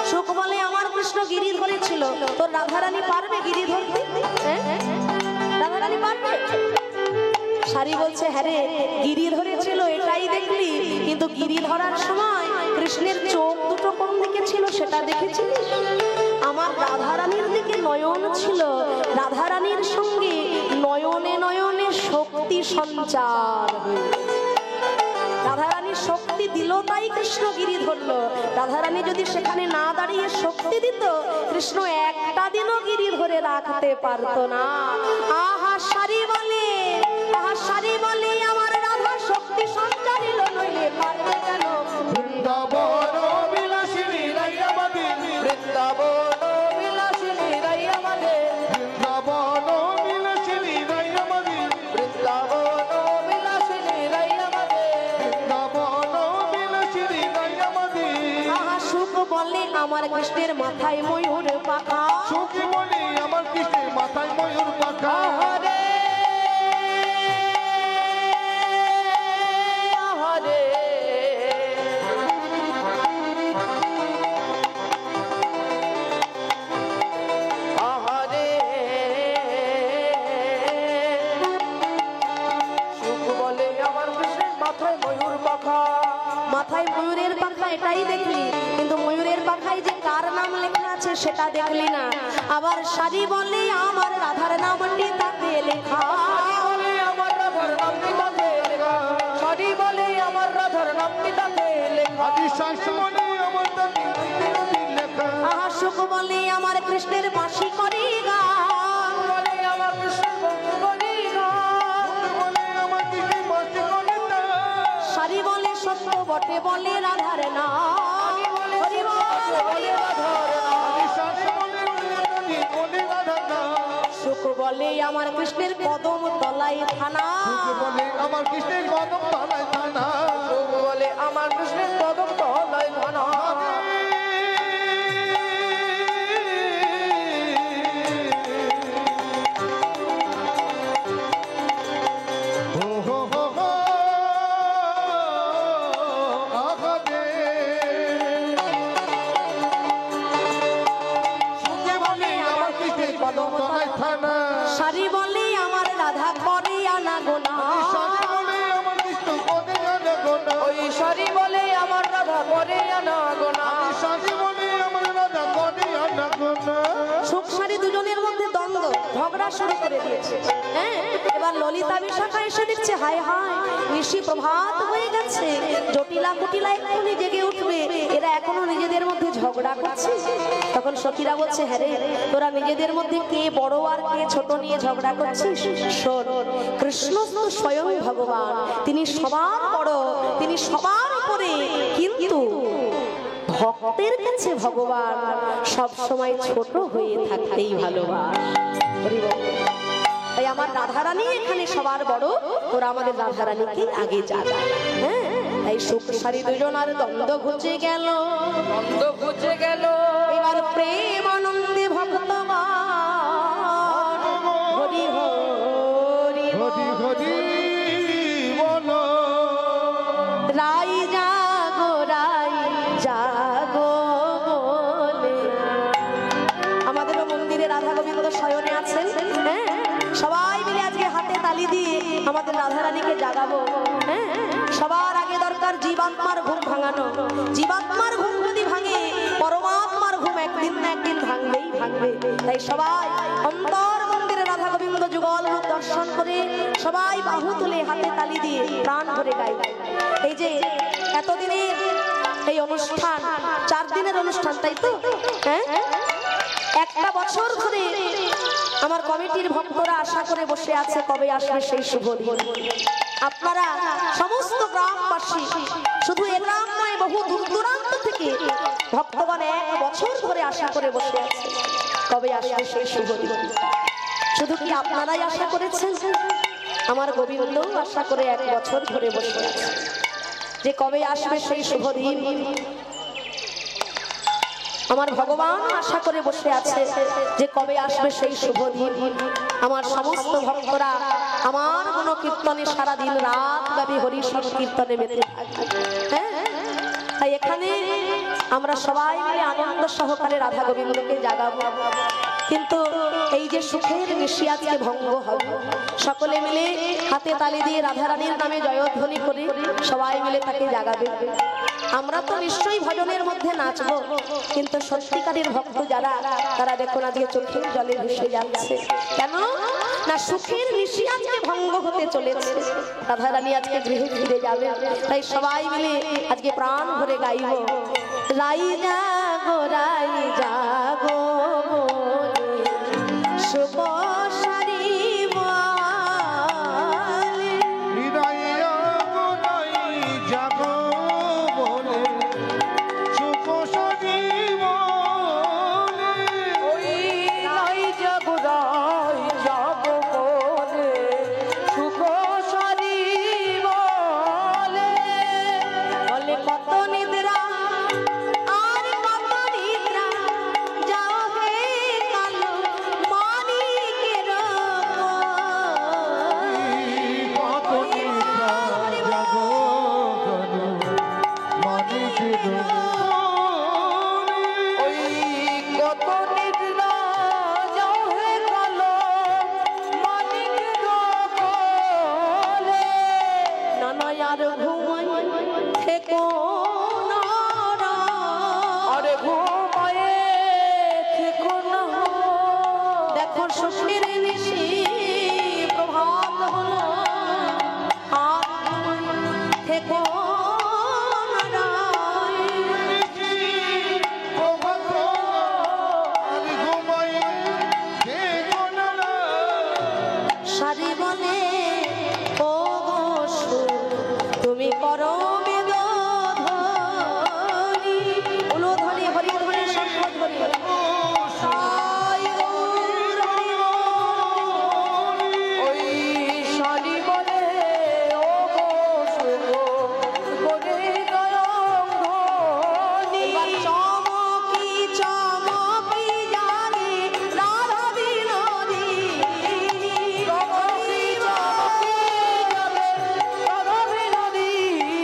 সুখ বলে আমার কৃষ্ণ গিরি ধরেছিল। তোর রাধারানী পারবে গিরি ধরতে? হ্যাঁ, রাধারানী পারবে? সারি বলছে, হ্যাঁ রে, গিরি ধরেছিল এটাই দেখলি, কিন্তু গিরি ধরার সময় কৃষ্ণের চোখ দুটো কোন দিকে ছিল সেটা দেখেছিলিস? আমার রাধারানীর দিকে নয়ন ছিল, রাধারানীর সঙ্গে নয়নে নয়নে শক্তি সঞ্চার হয়েছে। রাধারানী শক্তি দিল তাই কৃষ্ণ গিরি ধরলো। রাধারানী যদি সেখানে না দাঁড়িয়ে শক্তি দিত, কৃষ্ণ একটা দিনও গিরি ধরে রাখতে পারতো না। আহা সারি বলে, আহা সারি বলে, আমার রাধা শক্তি সঞ্চারিল, নইলে পারবে কেন? বৃন্দাবন বিলাসিনী রাই আমাদের, বৃন্দাবন বিলাসিনী রাই আমাদের, বৃন্দাবন বিলাসিনী রাই আমাদের, বৃন্দাবন বিলাসিনী রাই আমাদের, বৃন্দাবন বিলাসিনী রাই আমাদের। আহা সুখ বলে আমার কৃষ্ণের মাথায় ময়ূর পাখা, সুখী বলে আমার কৃষ্ণের মাথায় ময়ূর পাখা। আহারে আহারে আহারে, সুখ বলে আমার কৃষ্ণের মাথায় ময়ূর পাখা। মাথায় ময়ূরের পাখা এটাই দেখলি, কিন্তু ময়ূরের পাখায় যে কার নাম লেখা আছে সেটা দেখলি না। আবার সারি বলে আমার রাধার নামটি তাতে লেখা, বলে আমার রাধার নামটি তাতে লেখা, সারি বলে আমার রাধার নামটি তাতে লেখা। আদি শাস্ত্র বলে আমার দাদি লেখা, আহা সুখ বলে আমার কৃষ্ণের বাঁশি করি গান, বলে আমার কৃষ্ণের বন্ধু বলি গান। বলে আমার কৃষ্ণের বাঁশি করে তার। সারি বলে সত্য বটে বলে রাধার নাম, হরি বল, হরি বল। আদি শাস্ত্র বলে দাদি বলে রাধা নাম। সুখ বলে আমার কৃষ্ণের কদম তলায় থানা, সুখী বলে আমার কৃষ্ণের কদম তলায় থানা। সুখ বলে আমার কৃষ্ণের কদম তলায় ঘনা। হো হো হো হো, আহা রে। সুখী বলে আমার কৃষ্ণের কদম তলায় থানা। সারি বলে আমার রাধা করে আনা গোনা, শাস্ত্র বলে আমার কৃষ্ণ পদে আনা গোনা। ওই সারি বলে আমার রাধা করে আনা গোনা। শাস্ত্র বলে আমার রাধা পদে আনা গোনা। সুখ সারি দুজনের মধ্যে দ্বন্দ্ব, ঝগড়া শুরু করে দিয়েছে। হ্যাঁ, এবার ললিতা বিশাখা এসে দিচ্ছে, হায় হায় ঋষি প্রভাত হয়ে গেছে, জটিলা কুটিলা এক্ষুনি জেগে উঠবে, এরা এখনো নিজেদের মধ্যে ঝগড়া করছে। তখন তখন সখীরা বলছে, হ্যাঁ রে, তোরা নিজেদের মধ্যে কে বড় আর কে ছোট নিয়ে ঝগড়া করছিস? শোন, কৃষ্ণ তো স্বয়ং ভগবান, তিনি সবার বড়, তিনি সবার উপরে, কিন্তু ভক্তের কাছে ভগবান সব সময় ছোট হয়ে থাকতেই ভালোবাসে। তাই আমার রাধারানী এখানে সবার বড়, তোরা আমাদের রাধারানীকে আগে জাগা। হ্যাঁ, তাই সুখ সারি দুজন আর দ্বন্দ্ব ঘুচে গেল, দ্বন্দ্ব ঘুচে গেল। এবার প্রেম আনন্দে ভক্তগণ হরি হরি হরি হরি বলো, রাই জাগো বলে। আমাদেরও মন্দিরে রাধা গোবিন্দ শয়নে আছেন। হ্যাঁ, সবাই মিলে আজকে হাতে তালি দিয়ে আমাদের রাধারানীকে জাগাবো। হ্যাঁ, সবার আগে দরকার জীবাত্মার ঘুম ভাঙানো। জীবাত্মার ঘুম যদি ভাঙে, পরমাত্মার ঘুম একদিন না একদিন ভাঙবেই ভাঙবে। তাই সবাই অন্তর মন্দিরে রাধা গোবিন্দ যুগল রূপ দর্শন করে সবাই বাহু তুলে হাতে তালি দিয়ে প্রাণ ভরে গাই। এই যে এতদিনের এই অনুষ্ঠান, 4 দিনের অনুষ্ঠান, তাই তো? হ্যাঁ, একটা বছর ধরে আমার কমিটির ভক্তরা আশা করে বসে আছে কবে আসবে সেই শুভ দিন। আপনারা সমস্ত গ্রামবাসী, শুধু এ গ্রাম নয়, বহু দূর দূরান্ত থেকে ভক্তগণ 1 বছর ধরে আশা করে বসে আছে কবে আসবে সেই শুভ দিন। শুধু কি আপনারাই আশা করেছেন? আমার গোবিন্দ আশা করে 1 বছর ধরে বসে আছে যে কবে আসবে সেই শুভ দিন। আমার ভগবান আশা করে বসে আছে যে কবে আসবে সেই শুভ দিন। আমার সমস্ত ভক্তরা আমার গুণকীর্তনে সারাদিন রাত ব্যাপী হরি সংকীর্তনে মেতে থাকে। হ্যাঁ, তাই এখানে আমরা সবাই মিলে আনন্দ সহকারে রাধা গোবিন্দকে জাগাবো। কিন্তু এই যে সুখের নিশি আজকে ভঙ্গ হবে, সকলে মিলে হাতে তালি দিয়ে রাধারানীর নামে জয়ধ্বনি করে সবাই মিলে তাকে জাগাবে। আমরা তো নিশ্চয়ই ভজনের মধ্যে নাচবো, কিন্তু সত্যিকারের ভক্ত যারা, তারা দেখুন আজকে চোখের জলে ভেসে যাচ্ছে। কেন না, সুখের নিশি আজকে ভঙ্গ হতে চলেছে, রাধারানী আজকে গৃহে ফিরে যাবে। তাই সবাই মিলে আজকে প্রাণ ভরে গাইব, রাই জাগো শুভ সারি বলে, হৃদয়া গোনাই জাগো বলে, সুখ সজি বলে, ওই রাই জাগো বলে, সুখ সারি বলে। বলে কত নিদ্রা আর কত নিদ্রা, যাও হে কালো মানিকের কত নিদ্রা জাগো গো মানিকের ওই কত নিদ্রা যাও হে কালো মানিক বলে। নানায়ার ঘুমাই থেকো নারা, আরে ঘুমায়ে থেকো না, দেখো সুখের নিশি প্রভাত হলো, আর থেকো নারায়। আমি ঘুমাই দেখো না, সারি বলে ও গো সুর, তুমি করো বেদধ্বনি, উলুধ্বনি, হরিধ্বনি, শঙ্খধ্বনি। সাই গৌর হরি বল। ওই সারি বলে ও গো শুভ বলে নয়ন ধ্বনি। এবার চমকি চমকি জাগে রাধা বিনোদিনী, চমকি চমকি যাবে রাধা বিনোদিনী,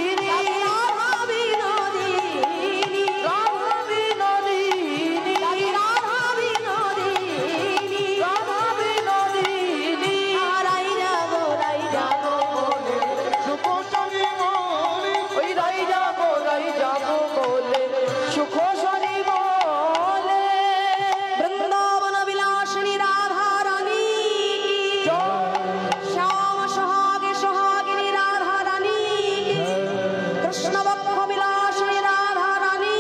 রাধা বিনোদিনী, রাধা বিনোদিনী, রাধা বিনোদিনী। রাধা বিনোদিনী। রাই জাগো বলে, সুখ সজি বলে, ওই রাই যাবো বলে সুখ সারি বলে। বৃন্দাবন বিলাসিনী রাধা রানী, শ্যাম সোহাগে সোহাগিনী রাধা রানী, কৃষ্ণ বক্ষ বিলাসিনী রাধা রানী।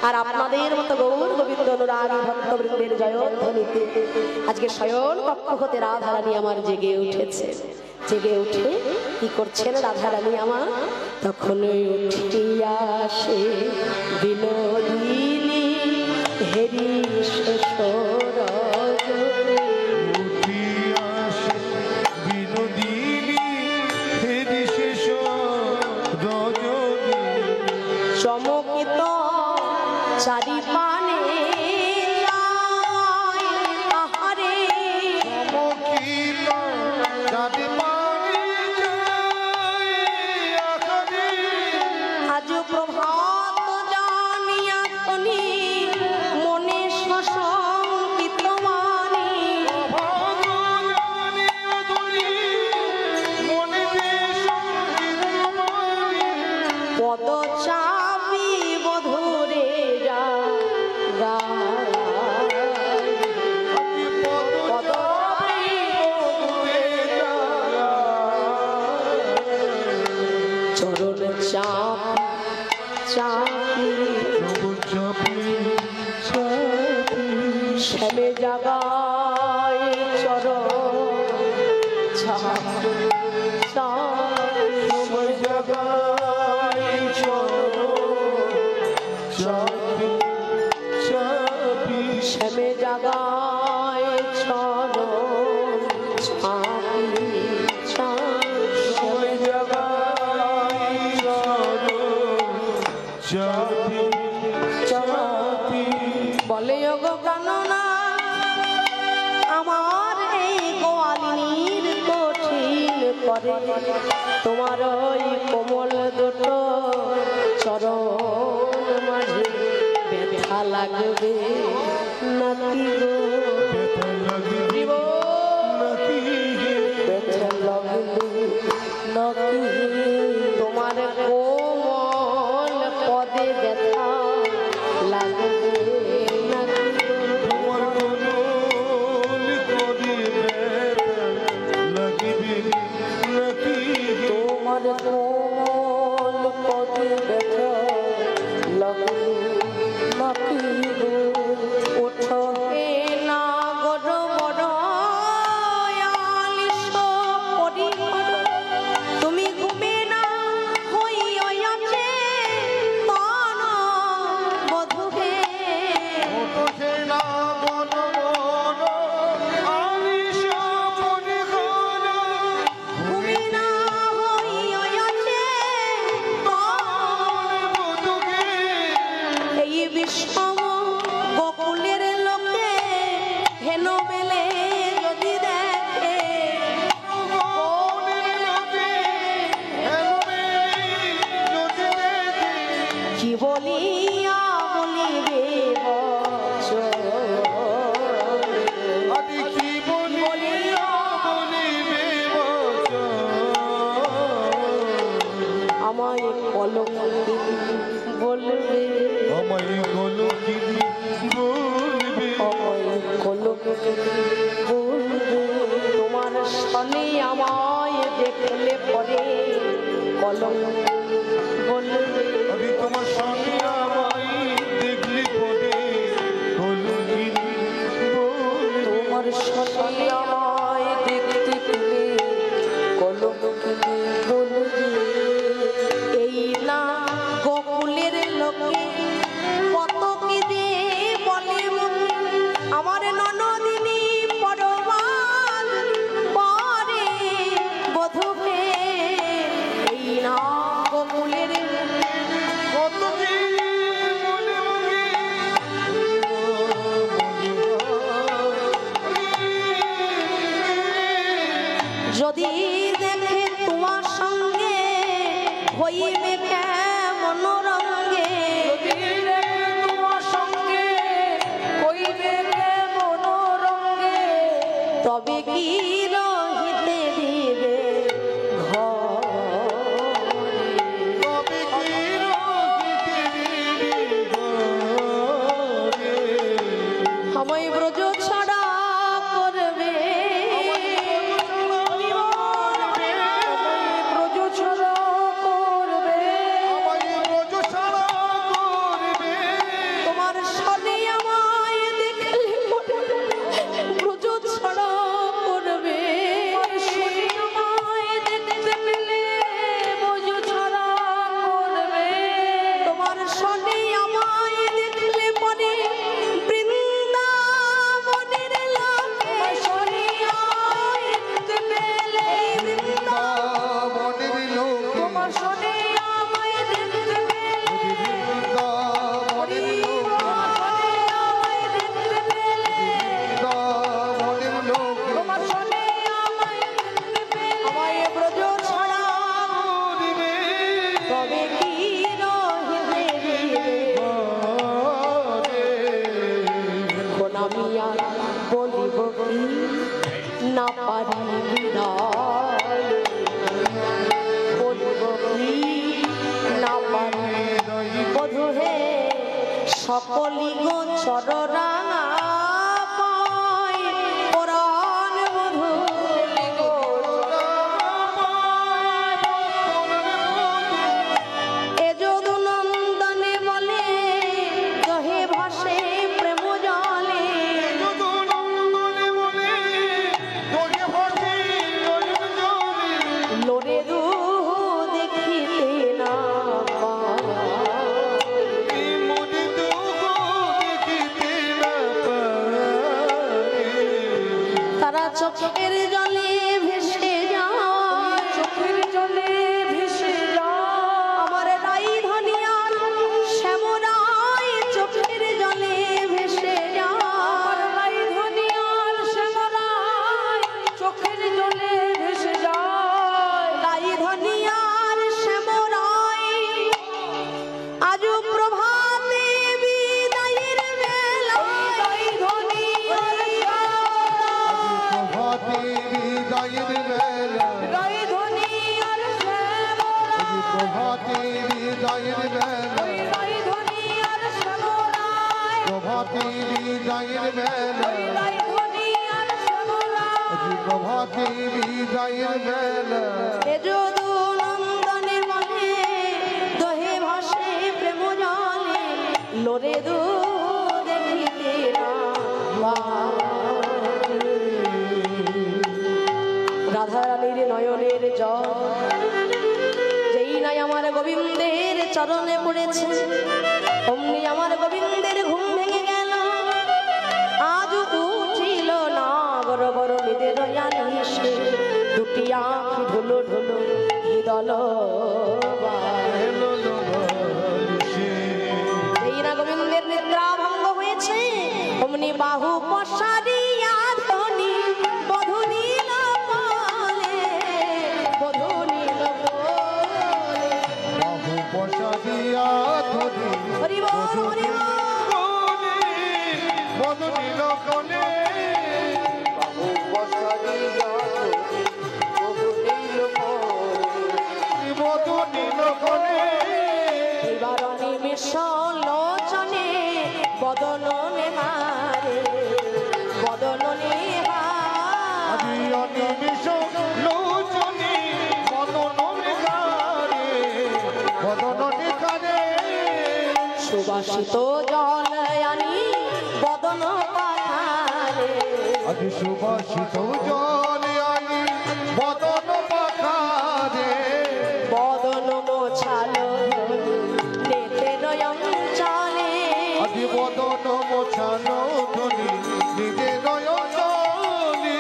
আর আপনাদের মতো গৌর গোবিন্দ অনুরাগী ভক্তবৃন্দের জয়ধ্বনিতে আজকে শয়ন কক্ষ হতে রাধারানী আমার জেগে উঠেছে। জেগে উঠে কি করছেন রাধারানী আমার? তখনই উঠিয়া আসে বিনোদিনী হেরি শেষ রজনী। চমকিত চারিপানে আহারে আজ প্রভাত জানিয়া ধনী মনে শশঙ্কিত মানি পদ চাপি বধুরে চরণ চাপ চাপি শ্যামে জাগায় চরণ চাপ শ্যামে জাগায় চরণ চাপি শ্যামে বলে গো কাননা আমার এই গোয়ালিনীর কঠিন করে তোমার ওই কোমল দুটো চরণ মাঝে ব্যথা লাগবে নাকি গো ব্যথা লাগবে নাকি তোমার কোমল পদে ব্যথা লাগবে তোমার কোমল পদে ব্যথা লাগবে নাকি ওঠো হে না গড় বড় তুমি ঘুমে না হইয়াছে তন বধূকে ঘুমে না হইয়াছে এই বিষম গোকুলের লোকে হেন বেলে যদি দেখে কি বলিয়া বলিবে আমায় কলম বলবে আমায় কলম বলবে তোমার সনে আমায় দেখলে পরে কলম বলবে তোমার সঙ্গে আমায় দেখলি পরে তোমার সনে আমায় দেখতে পেলে কলম বলবে এই না গোকুলের লোকে কত কি দে বলে মুখে আমার ননদিনী পরবান পরে বধূকে এই না গোকুলের কত যদি দেখে তোমার সঙ্গে হইবে কেমন রঙ্গে তোমার সঙ্গে হইবে কেমন রঙ্গে তবে কি রহিতে দিবে আমায় ব্রজ ছাড়া করবে ব্রজ ছাড়া করবে পারি বিদায়, বলবো কি না পারি বধূ হে, সকলি গোচর রাঙা পায়, পরাণ বধূ এ যদু নন্দনে বলে দহে ভাসে প্রেম জলে, লোরে দু দেখিতে না তারা চোখের জলে ভেসে যায়, চোখের জলে ভেসে যায় আমার রাই ধনিয়ার শ্যামরাই চোখের জলে ভেসে যায়, রাই ধনিয়ার শ্যামরাই চোখের জলে ভেসে যায় রাই ধনিয়ার শ্যামরাই আজ প্রভাতে বিদায়ের বেলা, রাই ধনিয়ার প্রভাতে বিদায়ের বেলা, রাই ধনিয়ার শ্যামরাই প্রভাতে বিদায়ের বেলা, রাই ধনিয়ার শ্যামরাই প্রভাতে বিদায়ের বেলা, রাই ধনিয়ার শ্যামরাই প্রভাতে বিদায়ের বেলা। এ যদু নন্দনে বলে দহে ভাসে প্রেম জলে, লোরে দু দেখিতে না পায়। রাধারানীর নয়নের জল যেই নাই আমার গোবিন্দের চরণে পড়েছে, অমনি আমার গোবিন্দের ঘুম ভেঙে গেল, আজ উঠিল না বড় বড় নিদের আলিশে, দুটি আঁখি ঢুলো ঢুলো দল এই না গোবিন্দের নিদ্রা ভঙ্গ হয়েছে, অমনি বাহু পশারিয়া ধনি বধূ নীল পালে, বধূ নীল পালে। বাহু পশা দিয়া ধরি হরি বল হরি বল। বদনিল কোলে, বাহু পশা দিয়া বদনিল কোলে, এবার নিমিষ লোচনে বদন নেহারে, বদন নেহারে। অনিমিষ লোচনে বদন গারে, বদন গারে। সুবাসিত জল আনি বদন পাথারে, আজ সুবাসিত জল আনি বদন পাখারে, বদন মোছালো নেতে নয়ন চলে। আজ বদন মোছানো ধনি নিজে নয়নি।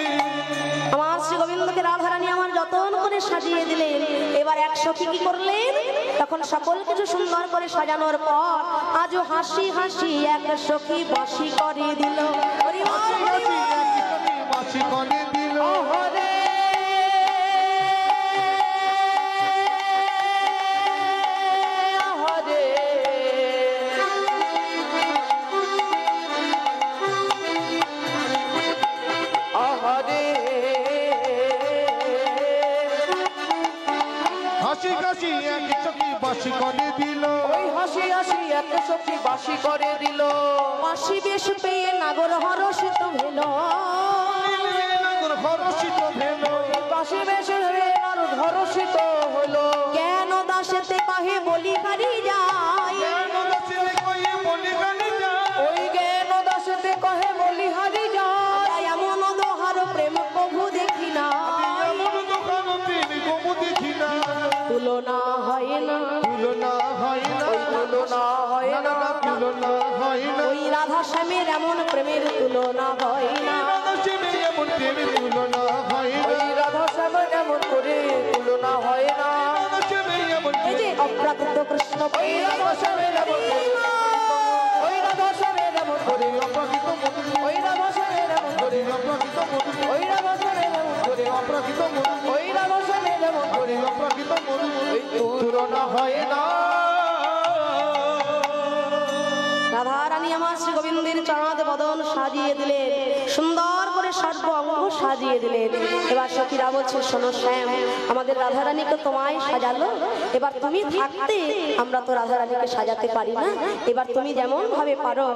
আমার শ্রী গোবিন্দকে রাধারানী আমার যতন করে সাজিয়ে দিলেন, এবার এক সখী কি করলেন, তখন সকল কিছু সুন্দর করে সাজানোর পর আজও হাসি হাসি এক সখী বাঁশি করে দিল। হরি বল, হরি বল। মাসি করে দিল, হরে হরে হরে হাসি কাশি এক চকি বাসি করে দিল, ওই হাসি হাসি এত সখী বাসি করে দিল বাঁশি বেশ পেয়ে নাগর হরষিত ভেল, হরষিত ভেল, বাসি বেশি হয়ে আর ধরসিত হলো কেন দাসেতে কহে বলি কারি যায়, ওই জ্ঞান দাসেতে কহে বলিহারি যায় এমন দোহার প্রেম প্রভু দেখি না, তুলনা হয় না, তুলনা হয় না, তুলনা হয় না তুলনা হয় না, ওই রাধা শ্যামের এমন প্রেমের তুলনা হয় না। তুলনা হয় না, ওই রাধা শ্যামের এমন করে তুলনা হয় না এই যে অপ্রাকৃত কৃষ্ণ ওই রাধা শ্যামের এমন করে ওই রাধা শ্যামের এমন করে অপ্রাকৃত মধু, ওই রাধা শ্যামের এমন করে অপ্রাকৃত মধু, ওই রাধা শ্যামের এমন করে অপ্রাকৃত মধু, ওই রাধা শ্যামের এমন করে অপ্রাকৃত মধু, ওই তুলনা হয় না রাধারানী আমার শ্রী গোবিন্দের চাঁদ বদন সাজিয়ে দিলেন, সুন্দর করে সর্ব অঙ্গ সাজিয়ে দিলেন। এবার সখীরা বলছে, শোনো শ্যাম, আমাদের রাধারানীকে তোমায় সাজালো, এবার তুমি থাকতে আমরা তো রাধারানীকে সাজাতে পারি না, এবার তুমি যেমন ভাবে পারো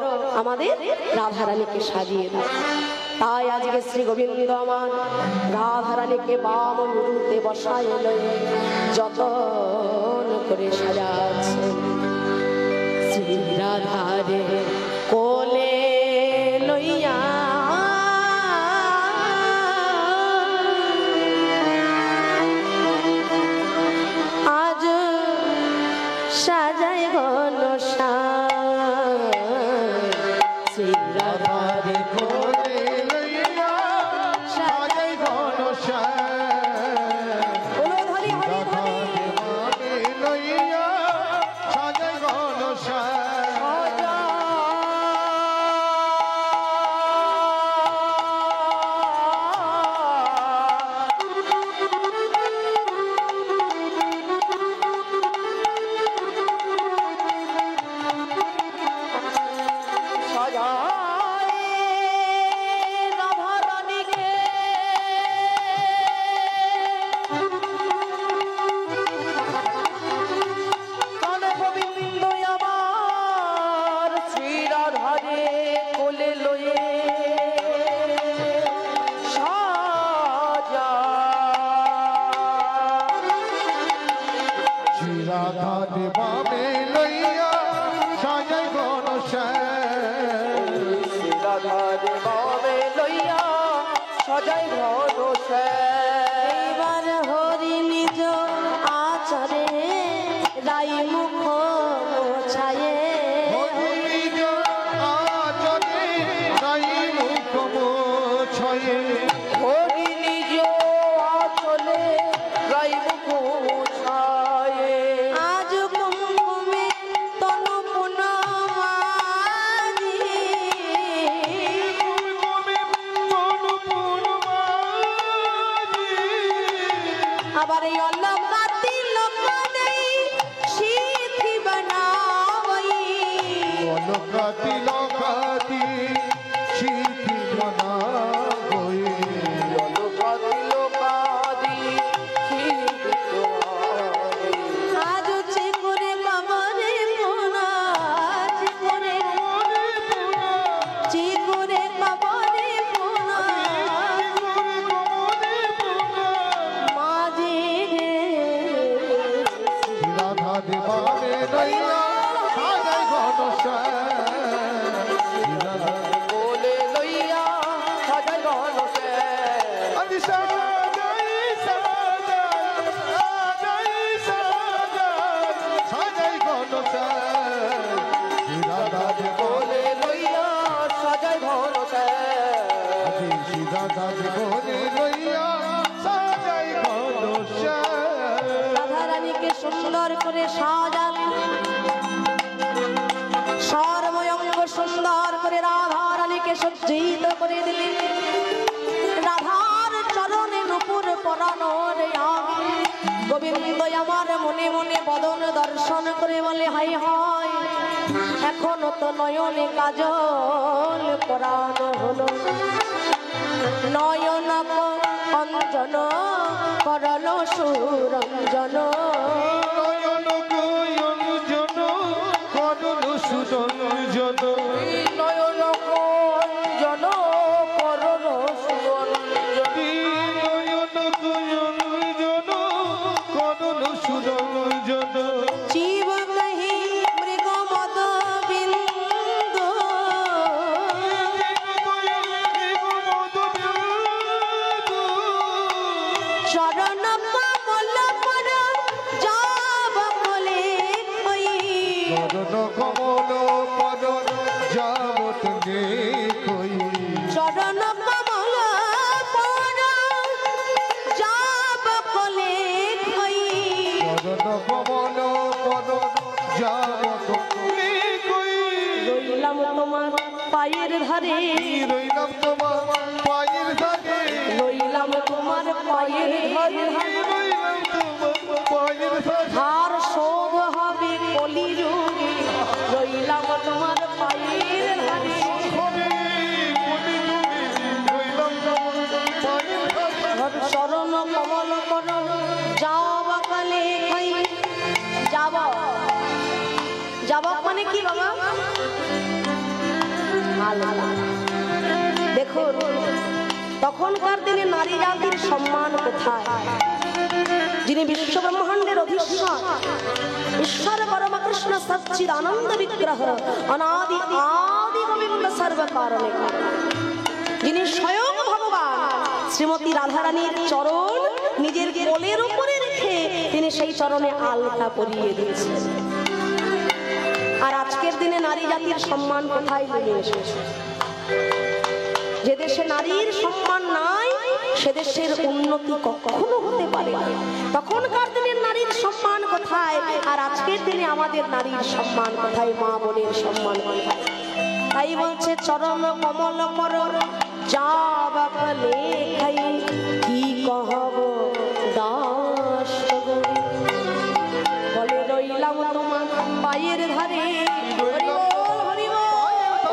আমাদের রাধারানীকে সাজিয়ে দাও। তাই আজকে শ্রী গোবিন্দ আমার রাধারানীকে বাম গুরুতে বসায় লয়ে যতন করে সাজাচ্ছে। শ্রী রাধারে কোলে লইয়া আজ সাজাই ঘনশ্যাম। শ্রী রাধারে কোলে লইয়া সাজাই ঘনশ্যাম। হরি হরি হরি রাধাকে লইয়া সাজাই ঘনশ্যাম। রাধাকে বামে লইয়া সাজাই ঘনশ্যাম। রাধারে বামে লইয়া সাজাই ঘনশ্যাম। এবার হরি নিজ আচরে রাই মুখ ছায়ে নিজ আচরে রাই মুখ মোছয়ে। হরি নিজ আচলে রাই মুখ ছায়ে। আজ কুমকুমে তনু পুনমাজি আবার এই অলকাতি লোকনে সিদ্ধি বানাওই। লোকাতি লোকাতি সিদ্ধি মনাবই। লোকাদি লোকাদি আজ উচ্ছে করে কবরে পোনা চিকুরে কবরে পোনা মাঝে রাধা দেবাবে লইয়া সাজাই ঘনশ্যাম। কোলে লইয়া সাজাই ঘনশ্যাম। আমি সাজাই সাজাই সাজাই ঘনশ্যাম। রাধা দেব কোলে লইয়া সাজাই ঘনশ্যাম। রাধা দেবনে লইয়া সাজাই ঘনশ্যাম। রাধারানীকে সুন্দর করে সাজালেন, সর্বঙ্গ সুন্দর করে রাধারানীকে সজ্জিত করে দিলেন। রাধার চরণে নুপুর পরানোর আগে গোবিন্দ আমার মনে মনে বদন দর্শন করে বলে, হাই হাই এখনো তো নয়নে কাজল পরানো হলো, নয়ন অঞ্জন করল সুরঞ্জন। নয়ন গয়ন জন করুণ সুরঞ্জন। নয়ন জন করণ সুরঞ্জন। নয়ন গয়ন জন করুণ সুরঞ্জন। জীব কহি মৃগ মদ বিন্দু চরণ কমল পর যাব বলে কই। করুণ কমল পদ যাবত কই। চরণ কমল পর যাব বলে কই। করুণ কমল পদ যাবত কই। রইলাম তোমার পায়ের ধারে, রইলাম তোমার পায়ের ধারে। রইলাম তোমার পায়ের ধারে, রইলাম তোমার পায়ের ধারে। আর শোধ হবে কলিযুগে, রইলাম তোমার পায়ের ধারে। রইলাম তোমার চরণ কমল কর যাওয়া কালে খাই। যাব যাব মানে কি বাবা? আল্লাহ। দেখুন তখনকার দিনে নারী জাতির সম্মান কোথায়? যিনি বিশ্ব ব্রহ্মাণ্ডের অধীশ্বর, ঈশ্বর পরম কৃষ্ণ সচ্চিদানন্দ বিগ্রহ, অনাদি আদি গোবিন্দ সর্বকারণে, যিনি স্বয়ং ভগবান শ্রীমতী রাধারানীর চরণ নিজের কোলের উপরে রেখে তিনি সেই চরণে আলতা পরিয়ে দিয়েছেন। আর আজকের দিনে নারী জাতির সম্মান কোথায় নেমে এসেছে? যে দেশে নারীর সম্মান নাই সে দেশের উন্নতি কখনো হতে পারে না। তখনকার দিনের নারীর সম্মান কোথায় আর আজকের দিনে আমাদের নারীর সম্মান কোথায়? মা বোনের সম্মান কোথায়? তাই বলছে চরণ কমল কর যাবা কালে খাই, কি কহব দাস বলে রইলাম তোমার পায়ের ধারে।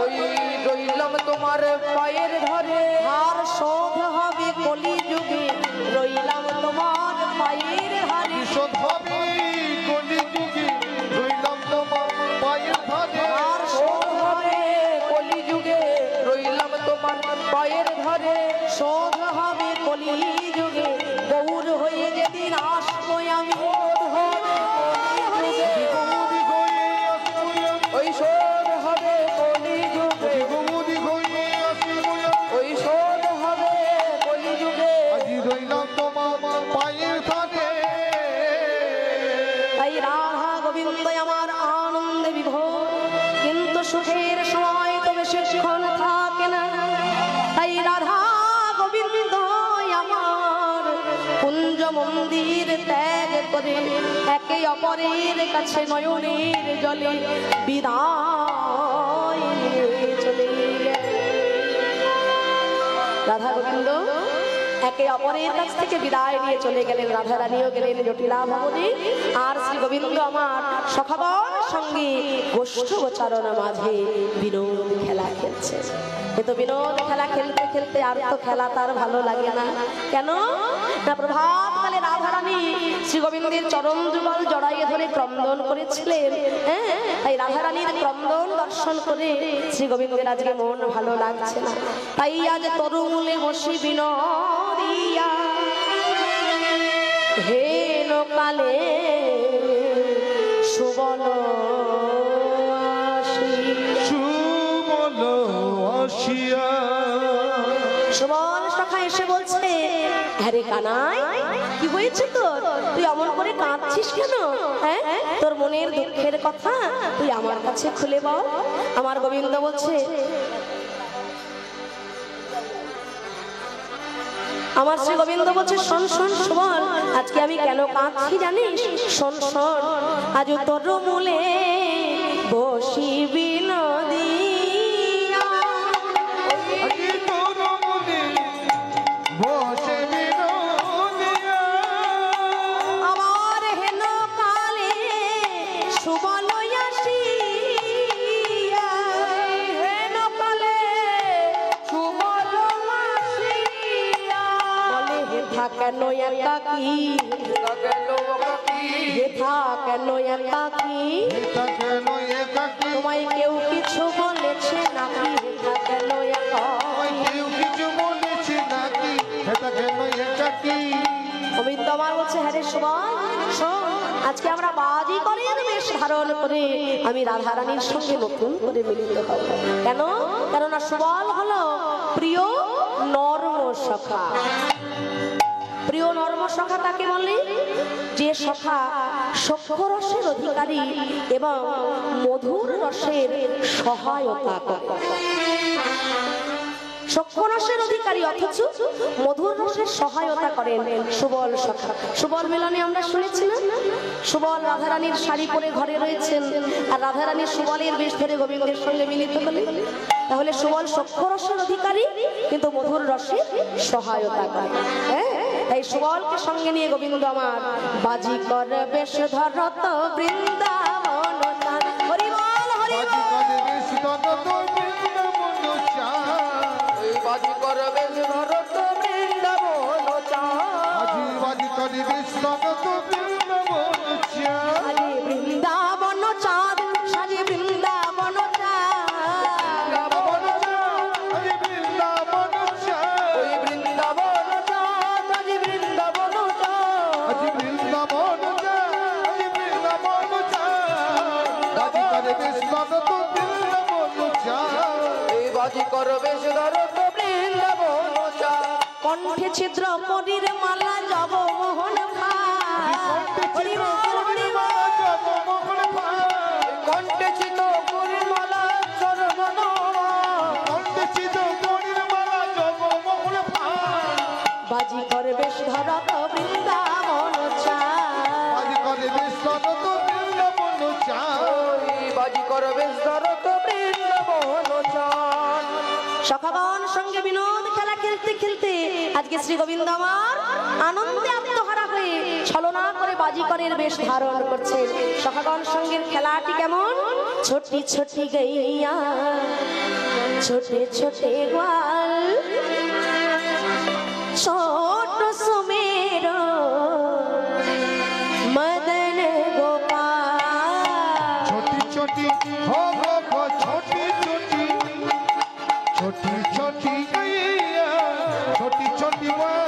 ওই রইলাম তোমার পায়ের ধরে, আর শোধ হবে কলি যুগে রইলাম তোমার পায়ের ধারে। শোধ হবে কলিযুগে রইলাম তোমার পায়ের ধারে। আর শোধ হবে কলি যুগে রইলাম তোমার পায়ের ধরে। শোধ হবে কলি যুগে গৌর হয়ে যেদিন আসবো আমি। গোমুদি হয়ে আসবো আমি, ওই শোধ হবে কলি যুগে, গোমুদি হয়ে আসবো আমি। ওই শোধ হবে কলি যুগে। আজি রইলাম তোমার পায়ের ধারে। তাই রাধা গোবিন্দ আমার আনন্দে বিভোর, কিন্তু সুখের সময় তো বেশিক্ষণ থাকে না। তাই রাধা গোবিন্দ আমার কুঞ্জ মন্দির ত্যাগ করে একে অপরের কাছে নয়নের জলে বিদায় নিয়ে চলে গেলেন। রাধা গোবিন্দ একে অপরের কাছ থেকে বিদায় নিয়ে চলে গেলেন। রাধা রানীও গেলেন জটিলা ভবনে, আর শ্রী গোবিন্দ আমার সখাগণ সঙ্গে গোষ্ঠোচ্চারণ মাঝে বিনোদ খেলা খেলছে। কিন্তু বিনোদ খেলা খেলতে খেলতে আর তো খেলা তার ভালো লাগে না। কেন না, প্রভাতকালে রাধা রানী শ্রী গোবিন্দের চরণ যুগল জড়াইয়ে ধরে ক্রন্দন করেছিলেন। হ্যাঁ, তাই রাধা রানীর ক্রন্দন দর্শন করে শ্রী গোবিন্দের আজকে মন ভালো লাগছে না। তাই আজ তরুমূলে বসি বিনোদিয়া হেন কালে সুবল সুবল আসিয়া। সুবল সখা এসে বলছে, আরে কানাই কি হয়েছে তোর? তুই অমন করে কাঁদছিস কেন? হ্যাঁ, তোর মনের দুঃখের কথা তুই আমার কাছে খুলে বল। আমার গোবিন্দ বলছে, আমার শ্রী গোবিন্দ বলছে, শোন শোন সুবল, আজকে আমি কেন কাঁদছি জানিস? শোন শোন, আজ তোর মূলে বসি বিনোদিয়া। আজি তোর মনে বসে বিনোদিয়া। আমার হেন কালে সুবল আসিয়া, হেন কালে সুবল আসিয়া। বলে হেথা কেন একাকী, হেথা কেন একাকী, এটা কেন একাকী? তোমায় কেউ কিছু বলেছে নাকি? হেথা কেন একাকী? ওই কেউ কিছু বলেছে নাকি? এটা কেন একাকী? গোবিন্দ আমার বলছে, হ্যাঁ রে সুবল, শোন, আজকে আমরা বাজি করে বেশ ধারণ করে আমি রাধা রানীর সঙ্গে নতুন করে মিলিত হব। কেন? কেননা সুবল হলো প্রিয় নর্ম সখা। প্রিয় নর্ম সখা তাকে বলে যে সখা সখ্য রসের অধিকারী এবং মধুর রসের সহায়তা করে। সখ্য রসের অধিকারী অথচ মধুর রসের সহায়তা করেন সুবল সখা। সুবল মিলনে আমরা শুনেছিলাম সুবল রাধারানীর শাড়ি পরে ঘরে রয়েছেন, আর রাধারানীর সুবলের বেশ ধরে গোবিন্দের সঙ্গে মিলিত হলেন। তাহলে সুবল সখ্য রসের অধিকারী কিন্তু মধুর রসের সহায়তা করে। হ্যাঁ, তাই সুবলকে সঙ্গে নিয়ে গোবিন্দ আমার বাজি কর বেশ ধরত বৃন্দাবন চাঁদ। হরি বল হরি বল। বাজি করে বেশ তত বৃন্দাবন চাঁদ। ওই বাজি করবে ভরত বৃন্দাবন চাঁদ। গইয়া আজি বাজি করে বিশ্বত তো বৃন্দাবন চাঁদ আরে বৃন্দাবন চাঁদ সাজে বৃন্দাবন চাঁদ বৃন্দাবন চাঁদ আজি বৃন্দাবন চাঁদ ওই বৃন্দাবন চাঁদ আজি বৃন্দাবন চাঁদ আজি বৃন্দাবন চাঁদ আজি বৃন্দাবন চাঁদ বাজি করে বিশ্বত তো বৃন্দাবন চাঁদ এই বাজি কর বেশ ধরো তো বৃন্দাবন চাঁদ কণ্ঠে ছিদ্র করির মালা জব মোহন কণ্ঠে চির পরিমালা জব মোহন ভাই কণ্ঠে চিত পরিমালা সর্বনমা কণ্ঠে চির পরিমালা জব মোহন ভাই বাজি করে বেশ ধরত বৃন্দাবন চাঁদ বাজি করে বিশ্বত তো বৃন্দাবন চাঁদ ওই বাজি কর বেশ ধরো তো বৃন্দাবন চাঁদ সখাগণ সঙ্গে বিনোদ খেলা খেলতে খেলতে আজকে শ্রী গোবিন্দ আমার আনন্দে আত্মহারা হয়ে ছলনা করে বাজিকরের বেশ ধারণ করছে। সখাগণ সঙ্গের খেলাটি কেমন? ছোটি ছোটি গইয়া ছোটে ছোটে গোয়াল ছোট সুমের মদন গোপাল छोटी छोटी हो छोटी छोटी छोटी छोटी गैया छोटी छोटी माँ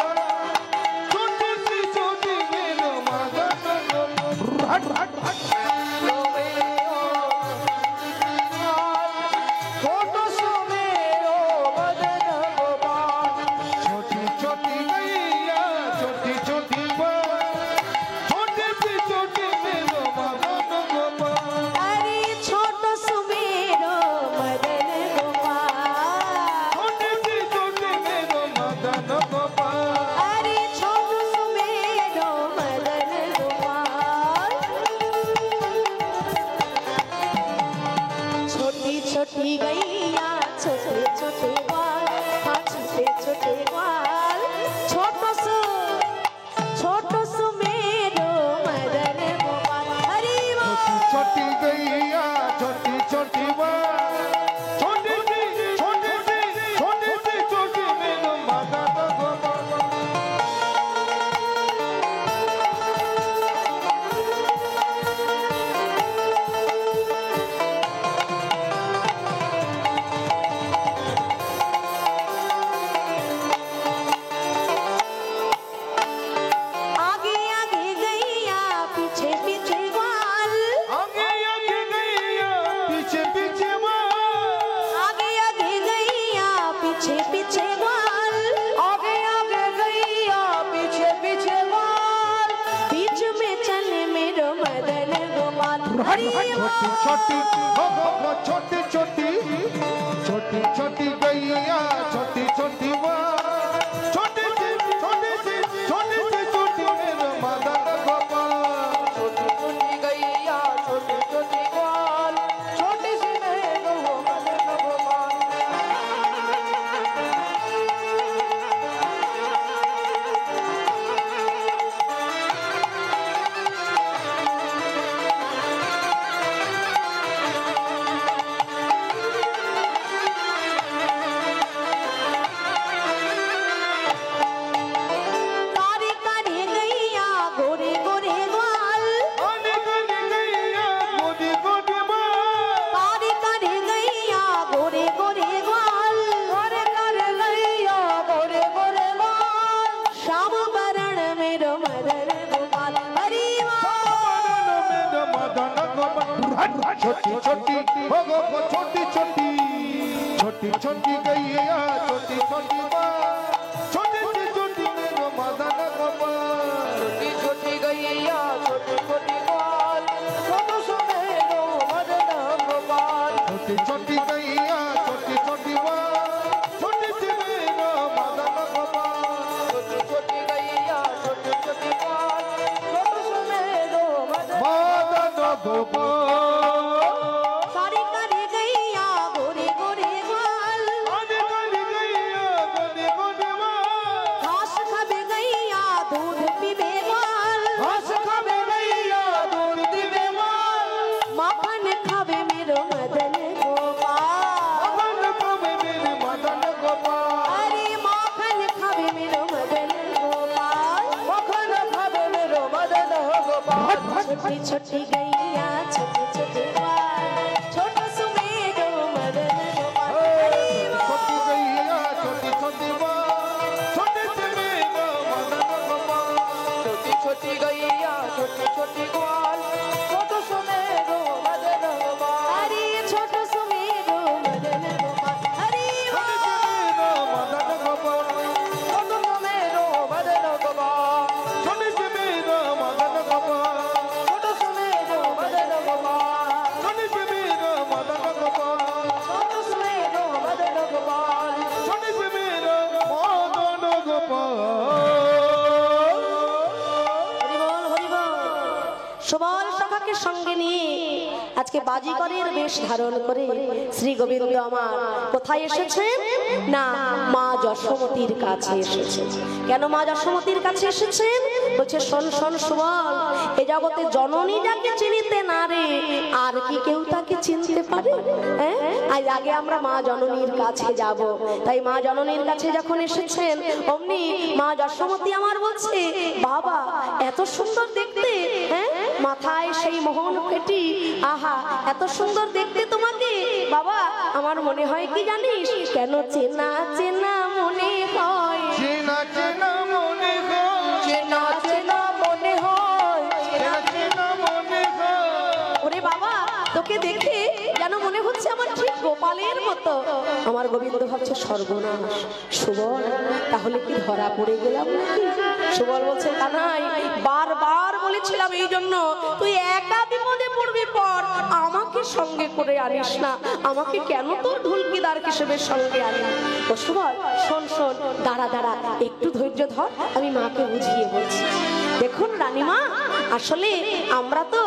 छोटी सी छोटी मेरा मदन हट हट हट ছোট সুমেরো মদন গোপাল छोटी छोटी गैया छोटी छोटी माँ छोटी सी छोटी मेरा मदन गोपाल अरे छोट सुमेर मदन गोपाल छोटी सी छोटी मेरा मदन गोपाल अरे छोट सुमेर मदन गोपाल छोटी छोटी गैया छोटे छोटे ग्वाल हाँ छोटे छोटे ग्वाल छोट सुमेर मदन गोपाल हरि छोटी छोटी गैया छोटी छोटी माँ छोटी सी छोटी मेरा मदन गोपाल आगे आगे गैया पीछे पीछे ग्वाल आगे आगे गैया पीछे पीछे माँ आगे आगे गैया पीछे पीछे ग्वाल आगे आगे गैया पीछे पीछे माल बीच में चले मेरो मदन गोपाल हरि छोटी छोटी हो छोटी छोटी छोटी छोटी गैया छोटी छोटी माँ छोटी सी छोटी मेरा मदन गोपाल छोटी छोटी गैया छोटी छोटी ग्वाल छोटी सी मेरो मदन गोपाल कारी कारी गैया गोरे गोरे ग्वाल आने गाने गैया गोदी गोदी माँ कारी कारी गैया गोरे गोरे ग्वाल करे करे गैया गोरे गोरे माल श्याम वरण मेरो मदन गोपाल हरि मेरा मदन गोपाल छोटी छोटी हो छोटी छोटी छोटी छोटी गैया छोटी छोटी माँ छोटी सी छोटी मेरा मदन गोपाल छोटी छोटी गैया छोटी छोटी ग्वाल छोट सुमेरो मदन गोपाल छोटी छोटी गैया छोटी छोटी माँ छोटी सी मेरा मदन गोपाल छोटी छोटी गैया छोटी छोटी ग्वाल छोट सुमेरो मदन मदन गोपाल कारी कारी गैया गोरे गोरे ग्वाल आने गाने गैया गोदी गोदी माँ घास खाबे गैया दूध पीबे ग्वाल घास खावे गैया दूध दिवे माँ माखन खाबे मेरो मदन गोपाल मदन खावे मेरे मदन गोपाल अरे माखन खाबे मेरो मदन गोपाल छोटी छोटी गैया छोटे छोटे बाल छोटा सुमेर मदन गोपाल हरि बोल। छोटी गैया छोटी छोटी बात छोटे से मेरा मदन गोपाल छोटी छोटी गैया छोटी छोटी ग्वाल छोटो सुमेरो मदन गोपाल हरि छोटा सुमेर मदन गोपाल हरि बोल। छोटो सुमेरो मदन गोपाल छोटे से मेरा मदन गोपाल छोटो सुमेरो मदन गोपाल छोटे से मेरा मदन गोपाल छोटो सुमेरो मदन गोपाल छोटे से मेरा मदन गोपाल হরি বল হরি বল। সুবল সখাকে সঙ্গে নিয়ে আজকে বাজিকরের বেশ ধারণ করে শ্রী গোবিন্দ আমার কোথায় এসেছেন না মা যশোমতীর কাছে এসেছেন। কেন মা যশোমতীর কাছে এসেছেন বলছে শোন শোন সুবল, এ জগতে জননী যাকে চিনিতে না রে আর কি কেউ তাকে চিনতে পারে? হ্যাঁ, আজ আগে আমরা মা জননীর কাছে যাব। তাই মা জননীর কাছে যখন এসেছেন অমনি মা যশোমতী আমার বলছে বাবা এত সুন্দর দেখতে, হ্যাঁ মাথায় সেই মোহন পেটি, আহা এত সুন্দর দেখতে তোমাকে বাবা। আমার মনে হয় কি জানিস, কেন চেনা চেনা মনে হয়। চেনা চেনা মনে হয় চেনা চেনা মনে হয় চেনা চেনা মনে হয় ওরে বাবা তোকে দেখে যেন মনে হচ্ছে আমার ঠিক গোপালের মতো। আমার গোবিন্দ ভাবছে সর্বনাশ, সুবল তাহলে কি ধরা পড়ে গেলাম নাকি? সুবল বলছে কানাই বারবার বলেছিলাম এই জন্য তুই একা বিপদে পড়বি পর আমাকে সঙ্গে করে আনিস না, আমাকে কেন তোর ঢুলকিদার হিসেবে সঙ্গে আনি? ও সুবল শোন শোন, দাঁড়া দাঁড়া একটু ধৈর্য ধর, আমি মাকে বুঝিয়ে বলছি। দেখুন রানীমা, আসলে আমরা তো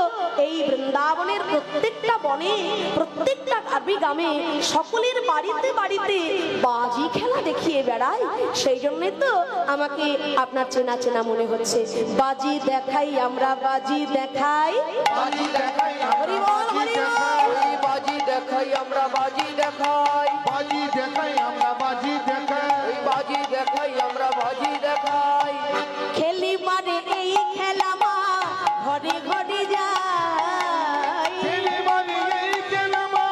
এই বৃন্দাবনের প্রত্যেকটা বনে প্রত্যেকটা কার্বি গ্রামে সকলের বাড়িতে বাড়িতে বাজি খেলা দেখিয়ে বেড়াই, সেই জন্যে তো আমাকে আপনার চেনা চেনা মনে হচ্ছে। বাজি দেখাই আমরা বাজি দেখাই, বাজি দেখাই আমরা বাজি দেখাই ওই বাজি দেখাই আমরা বাজি দেখাই বাজি দেখাই আমরা বাজি দেখাই ওই বাজি দেখাই আমরা বাজি দেখাই খেলি মানে এই খেলা মা ঘরে ঘরে যাই, খেলি মানে এই খেলা মা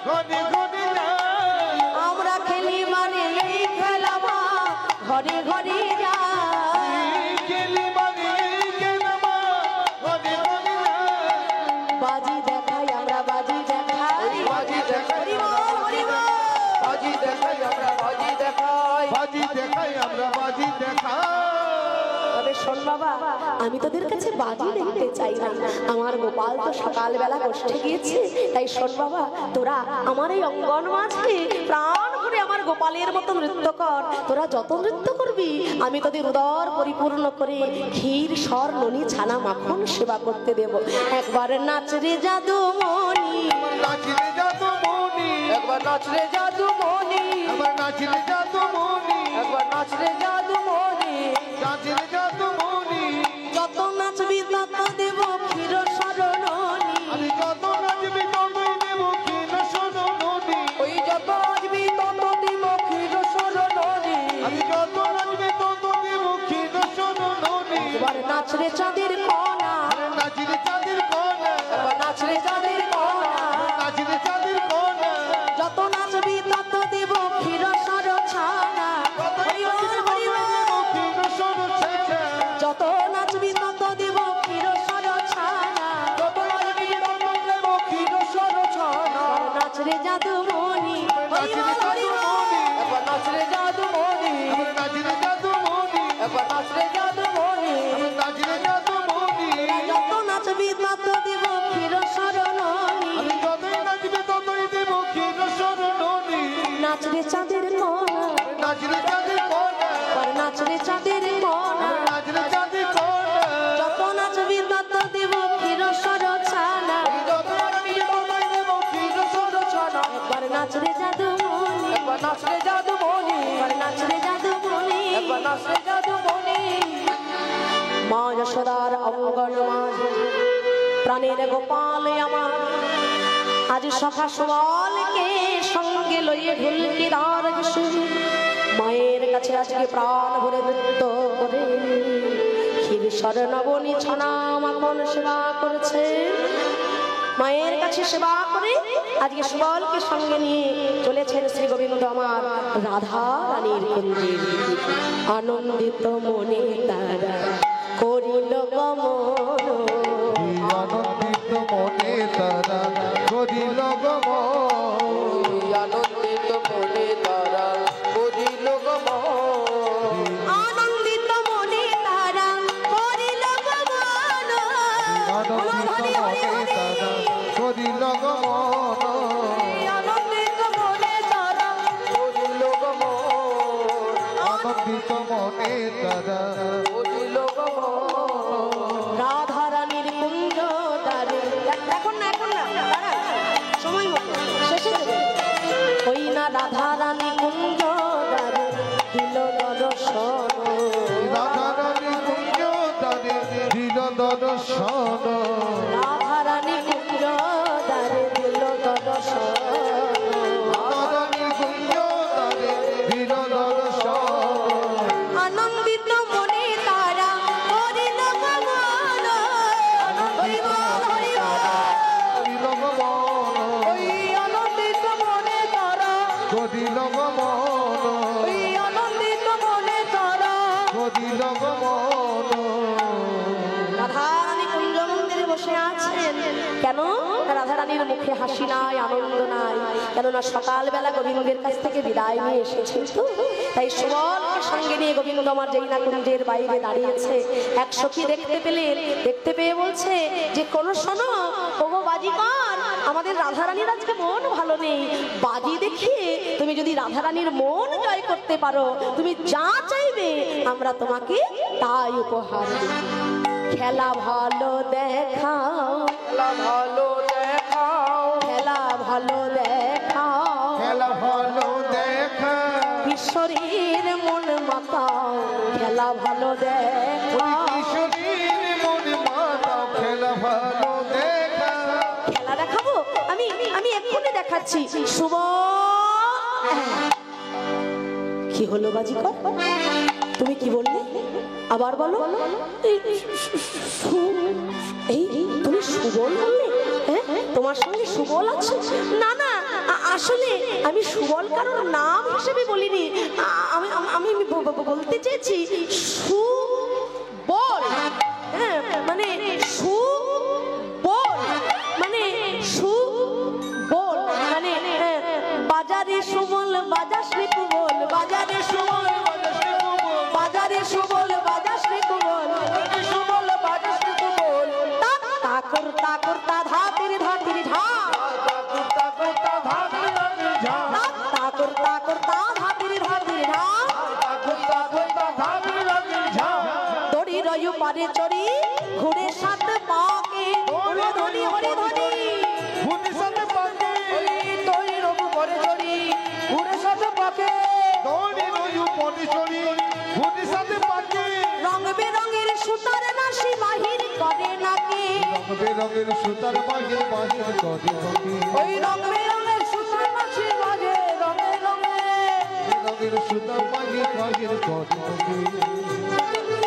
ঘরে ঘরে যাই আমরা খেলি মানে এই খেলা মা ঘরে ঘরে যাই। খেলি মানে এই খেলা মা ঘরে ঘরে যাই বাজি দেখাই আমরা বাজি দেখাই, ওই বাজি দেখাই হরি বল, হরি বল। বাজি দেখাই আমরা বাজি দেখাই বাজি দেখাই আমরা বাজি দেখাই তবে শোন বাবা, আমি তোদের কাছে বাজি দেখতে চাই না, আমার গোপাল তো সকালবেলা কষ্টে গিয়েছে। তাই শোন বাবা, তোরা আমার এই অঙ্গন মাঝে প্রাণ ভরে আমার গোপালের মতো নৃত্য কর। তোরা যত নৃত্য করবি আমি তোদের উদর পরিপূর্ণ করে ক্ষীর সর ননি ছানা মাখন সেবা করতে দেব। একবার নাচ রে জাদু মনি, নাচলে জাদু মনি একবার নাচরে জাদু মনি আবার নাচলে জাদু মনি একবার নাচরে জাদু মনি নাচলে জাদু মনি যত নাচবি তত দেব ক্ষীর সর ননি। আমি যত নাচবি ততই দেব ক্ষীর শোনো নদী ওই যত নাচবি তত দিব ক্ষীর সরণি আমি যত নাচবি তত দেব ক্ষীর শোনো নদী এবার নাচ রে চাঁদের কণা, নাচলে চাঁদের কোনা একবার নাচরে জাদের কণা নাচলে চাঁদের কোনা যত নাচবি তত দেব ক্ষীর সর ছানা। হরি বল, হরি বল। ক্ষীর শোনো ছেড়া যত নাচবি তত দেব ক্ষীর সর ছানা। যত নাচবি তত দেব ক্ষীর সরছানা নাচ রে জাদু মনি, হরি বল, হরি বল। একবার নাচরে জাদু মনি আমার নাচলে জাদু মনি একবার নাচরে জাদু মনি আমার নাচলে জাদু মনি যত নাচবি তত দেব ক্ষীর সর ননি। আমি যতই নাচবি ততই দেব ক্ষীর শোনো নদী নাচ রে চাঁদের কণা, নাচলে চাঁদের কোনা এবার নাচ রে চাঁদের কণা। নাচলে চাঁদের কোনা যত নাচবি তত দেব ক্ষীর সর ছানা। যত নাচবি ততই দেব ক্ষীর সরছানা একবার নাচ রে জাদু মনি, একবার নাচরে জাদু মনি একবার নাচ রে জাদু মনি। একবার নাচরে জাদু মনি মা যশোদার অঙ্গন মাঝে প্রাণের গোপাল আমার আজ সখা সুবলকে সঙ্গে লইয়ে ঢুলকি দার মায়ের কাছে আজকে প্রাণ ভরে নৃত্য করে ক্ষীরসর নবনী ছনা মাখন সেবা করেছে। মায়ের কাছে সেবা করে আজকে সুবলকে সঙ্গে নিয়ে চলেছেন শ্রী গোবিন্দ আমার রাধা রানীর কুঞ্জে। আনন্দিত মনে তারা করিল গমন, আনন্দিত মনে তারা করিল গমন, আনন্দিত মনে তারা করিল গমন, আনন্দিত মনে তারা করিল গমন, আনন্দিত মনে তারা করিল গমন, আনন্দিত মনে তারা করিল গমন, আনন্দিত মনে তারা করিল গমন। রাধা রানীর কুঞ্জ দ্বারে। এখন না দাঁড়ান, সময় মতো শেষে দেবে। ওই না রাধা রানী কুঞ্জ দ্বারে দিল দর্শন, রাধা রানী কুঞ্জ দ্বারে দিল দর্শন, রাধা রানী কুঞ্জ দ্বারে দিল দর্শন, রাধা রানী কুঞ্জ দ্বারে দিল দর্শন, আনন্দিত মনে তারা করিল গমন। হরি বল, হরি বল। করিল গমন, ওই আনন্দিত মনে তারা, করিল গমন, ওই আনন্দিত মনে তারা, করিল গমন। রাধারানী কুঞ্জ মন্দিরে বসে আছেন কেন? রাধারানীর মুখে হাসি নাই, আনন্দ নাই, কেননা সকালবেলা গোবিন্দের কাছ থেকে বিদায় নিয়ে এসেছেন তো। তাই সুবলকে সঙ্গে নিয়ে গোবিন্দ আমার যেই না কুঞ্জের বাইরে দাঁড়িয়েছে, এক সখী দেখতে পেলেন, দেখতে পেয়ে বলছে যে কোন শোনো ওগো বাজিকর, আমাদের রাধারানীর আজকে মন ভালো নেই, বাজি দেখিয়ে তুমি যদি রাধারানীর মন জয় করতে পারো, তুমি যা চাইবে আমরা তোমাকে তাই উপহার দেব। খেলা ভালো দেখাও, খেলা ভালো দেখাও, খেলা ভালো দেখাও, খেলা ভালো দেখা, কিশোরীর মন মাতাও, খেলা ভালো দেখাও। কিশোরীর মনে মাতাও, খেলা ভালো দেখা। খেলা দেখাবো আমি আমি এক্ষুনি দেখাচ্ছি। শুভ কি হলো বাজিকর, তুমি কি বললে? আবার বলো। এই তুমি সুবল বললে? হ্যাঁ, তোমার সঙ্গে সুবল আছে? না না, আসলে আমি সুবল কারোর নাম হিসেবে বলিনি, আমি আমি বলতে চেয়েছি সুবল। হ্যাঁ, মানে সুবল মানে সুবল মানে বাজারে সুবল বাজাস রে কুবল, বাজারে সুবল বাজারে সুবল বাজাস রে কুবল, সুবল বাজাস কুবল, তাকর তাকর তা ধাতির ধাতির ধা, কুর্তা কুর্তা ভাগলে ঝা, তাকর তাকর তা ধাতির ধাতির ধা, কুর্তা কুর্তা ভাগলে ঝা, দড়ি রয়ু পারে চড়ি ঘুরে সাত পাকে, ওরে ধনি হরি ধনি, ভূমি সাথে পাকে, ওই তোই রঘু করে চড়ি ঘুরে সাথে পাকে, দৌড়ি রয়ু পটি চড়ি, ভূমি সাথে পাকে, রং বেরঙের সুতার নাসি বাহির করে নাকি, রং বেরঙের সুতার বাহির বাহির করে বাকি, ওই রং বেরঙের সুতার নাচি বাজে রঙে রঙে, রঙের সুতার বাহির বাহির করে বাকি,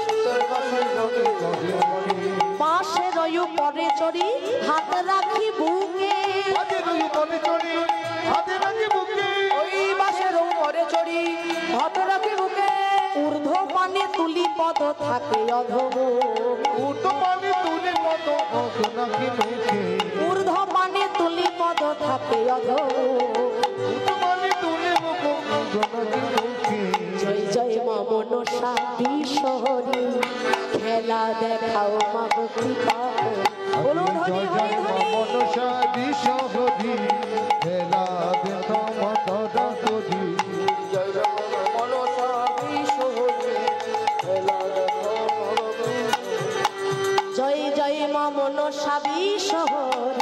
সুতার বাসে রঙে করে বাকি। পাশে রয়ু পরে চড়ি হাত রাখি বুকে, হাতে রয়ু পটি চড়ি, হাতে রাখি বুকে, ওই বাসের উপরে চড়ি হাত রাখি বুকে, ঊর্ধ্ব পানে তুলি পদ থাকে অধম, উঠো পানি তুলে কত কত নাকি মুখে, ঊর্ধ্ব পানে তুলি পদ থাকে অধম, উঠো পানি তুলে মুখ কত নাকি মুখে। জয় জয় মা মনসা বিশহরী, খেলা দেখাও মা কৃপা করে। বলো ধনি হরি ধনি, মনসা বিশহরী, খেলা দেখা মাতা করি, জয় রাম মনসা বিশ্বহরি, খেলা দেখো জয় জয় মা মনসা বিশহরী,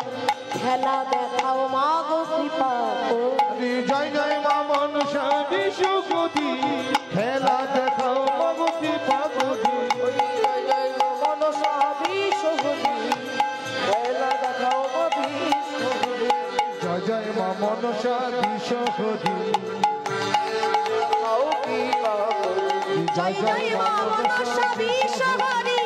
খেলা দেখাও মা গো কৃপা করে। জয় জয় মা মনসা বিশহরী, খেলা দেখাও মগতি পাগরি, জয় জয় মনসা বিশ্বহরি, খেলা দেখাও বিশ্বহরি, জয় জয় মা মনসা বিশহরী, খাও কি পাগল, জয় জয় মা মনসা বিশহরী,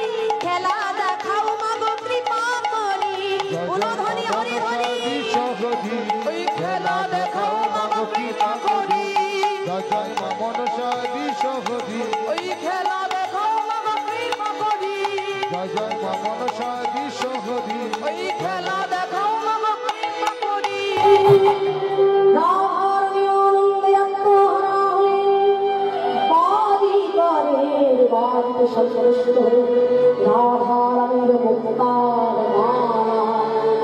জয় জয় মা মনসা বিশ্বহরি ওই খেলা দেখাও না গো কৃপা করি রাধারানী আনন্দে আত্মহারা হয়ে বাজিগরের বাজিতে সন্তুষ্ট হয়ে রাধারানীর মুক্তার মালা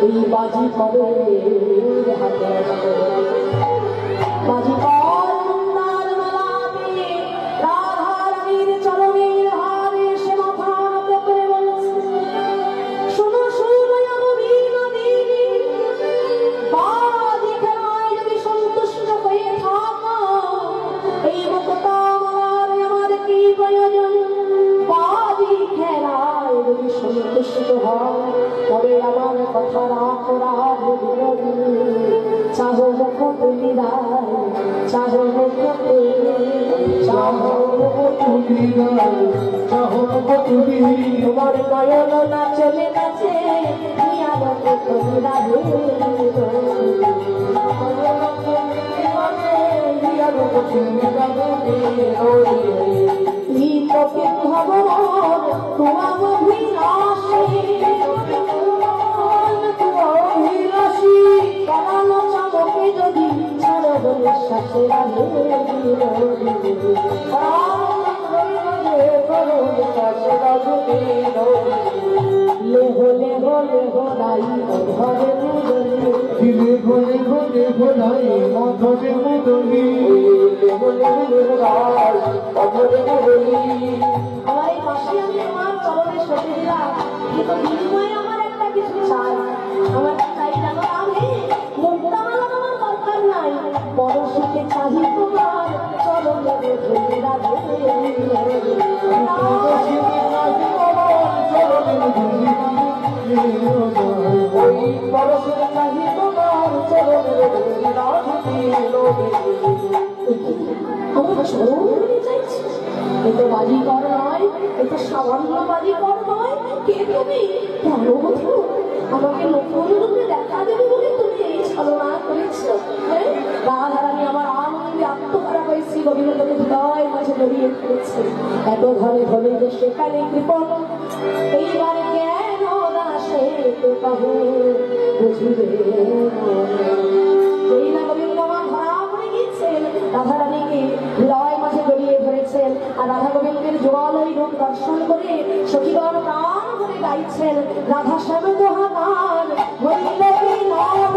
এই বাজি করে হাতে বাজি কর মুক্তার মালা দিয়ে রাধারানীর চরণের হারে সে মাথা নত করে বলছে শোনো শোনো নবীনা দেবী বাজি খেলায় যদি সন্তুষ্ট হয়ে থাকো এই মুক্তামালার আমার কি প্রয়োজন বাজি খেলায় যদি সন্তুষ্ট হয় তবে আমার কথা রাখো রাধে বিনোদিনী চাহো মুখ তুমি রায় চাহো মুখ চাহো তুমি রায় চাহো তুমি তোমার নয়ন নাচলে নাচে মিয়া বলে তুমি রাধে তোকে ভগবান তোমার অভিলাষী অভিলাষী কারণ চামকে যদি ছাড়ো বলে সাথে রাধে লেহো লেহো লেহো রাই ঘরে মুদলি দিলে ঘরে ঘরে ঘোলাই মধরে মুদলি আমার এই মাসি আমি আমার চরণে সঁপে দিলাম কিন্তু বিনিময়ে আমার একটা কিছু চাই আমার কি চাই জানো আমি মুক্তামালা আমার দরকার নাই বড় সুখে চাহি তোমার চরণে ধরে রাধে আমার চরণে চাইছি এ তো বাজিকর নয় এ তো সামান্য বাজিকর নয় কে তুমি কেন বধূ আমাকে নতুন রূপে দেখা দেবে বলে তুমি এই ছলনা করেছো রাধারানী আমার আনন্দে আত্মহারা হয়েছি গোবিন্দকে হৃদয় মাঝে জড়িয়ে ফেলেছে এত ধরে ধরে যে সেখানে কৃপণ এইবার কেন দাসে কহু বুঝবে এই না গোবিন্দ আমার ধরা পড়ে গিয়েছেন রাধারানীকে হৃদয় মাঝে জড়িয়ে ধরেছেন আর রাধা গোবিন্দের জোয়ালয় রূপ দর্শন করে সখীগণ প্রাণ ভরে গাইছেন রাধা শ্যাম দোহাগান হরিলে নব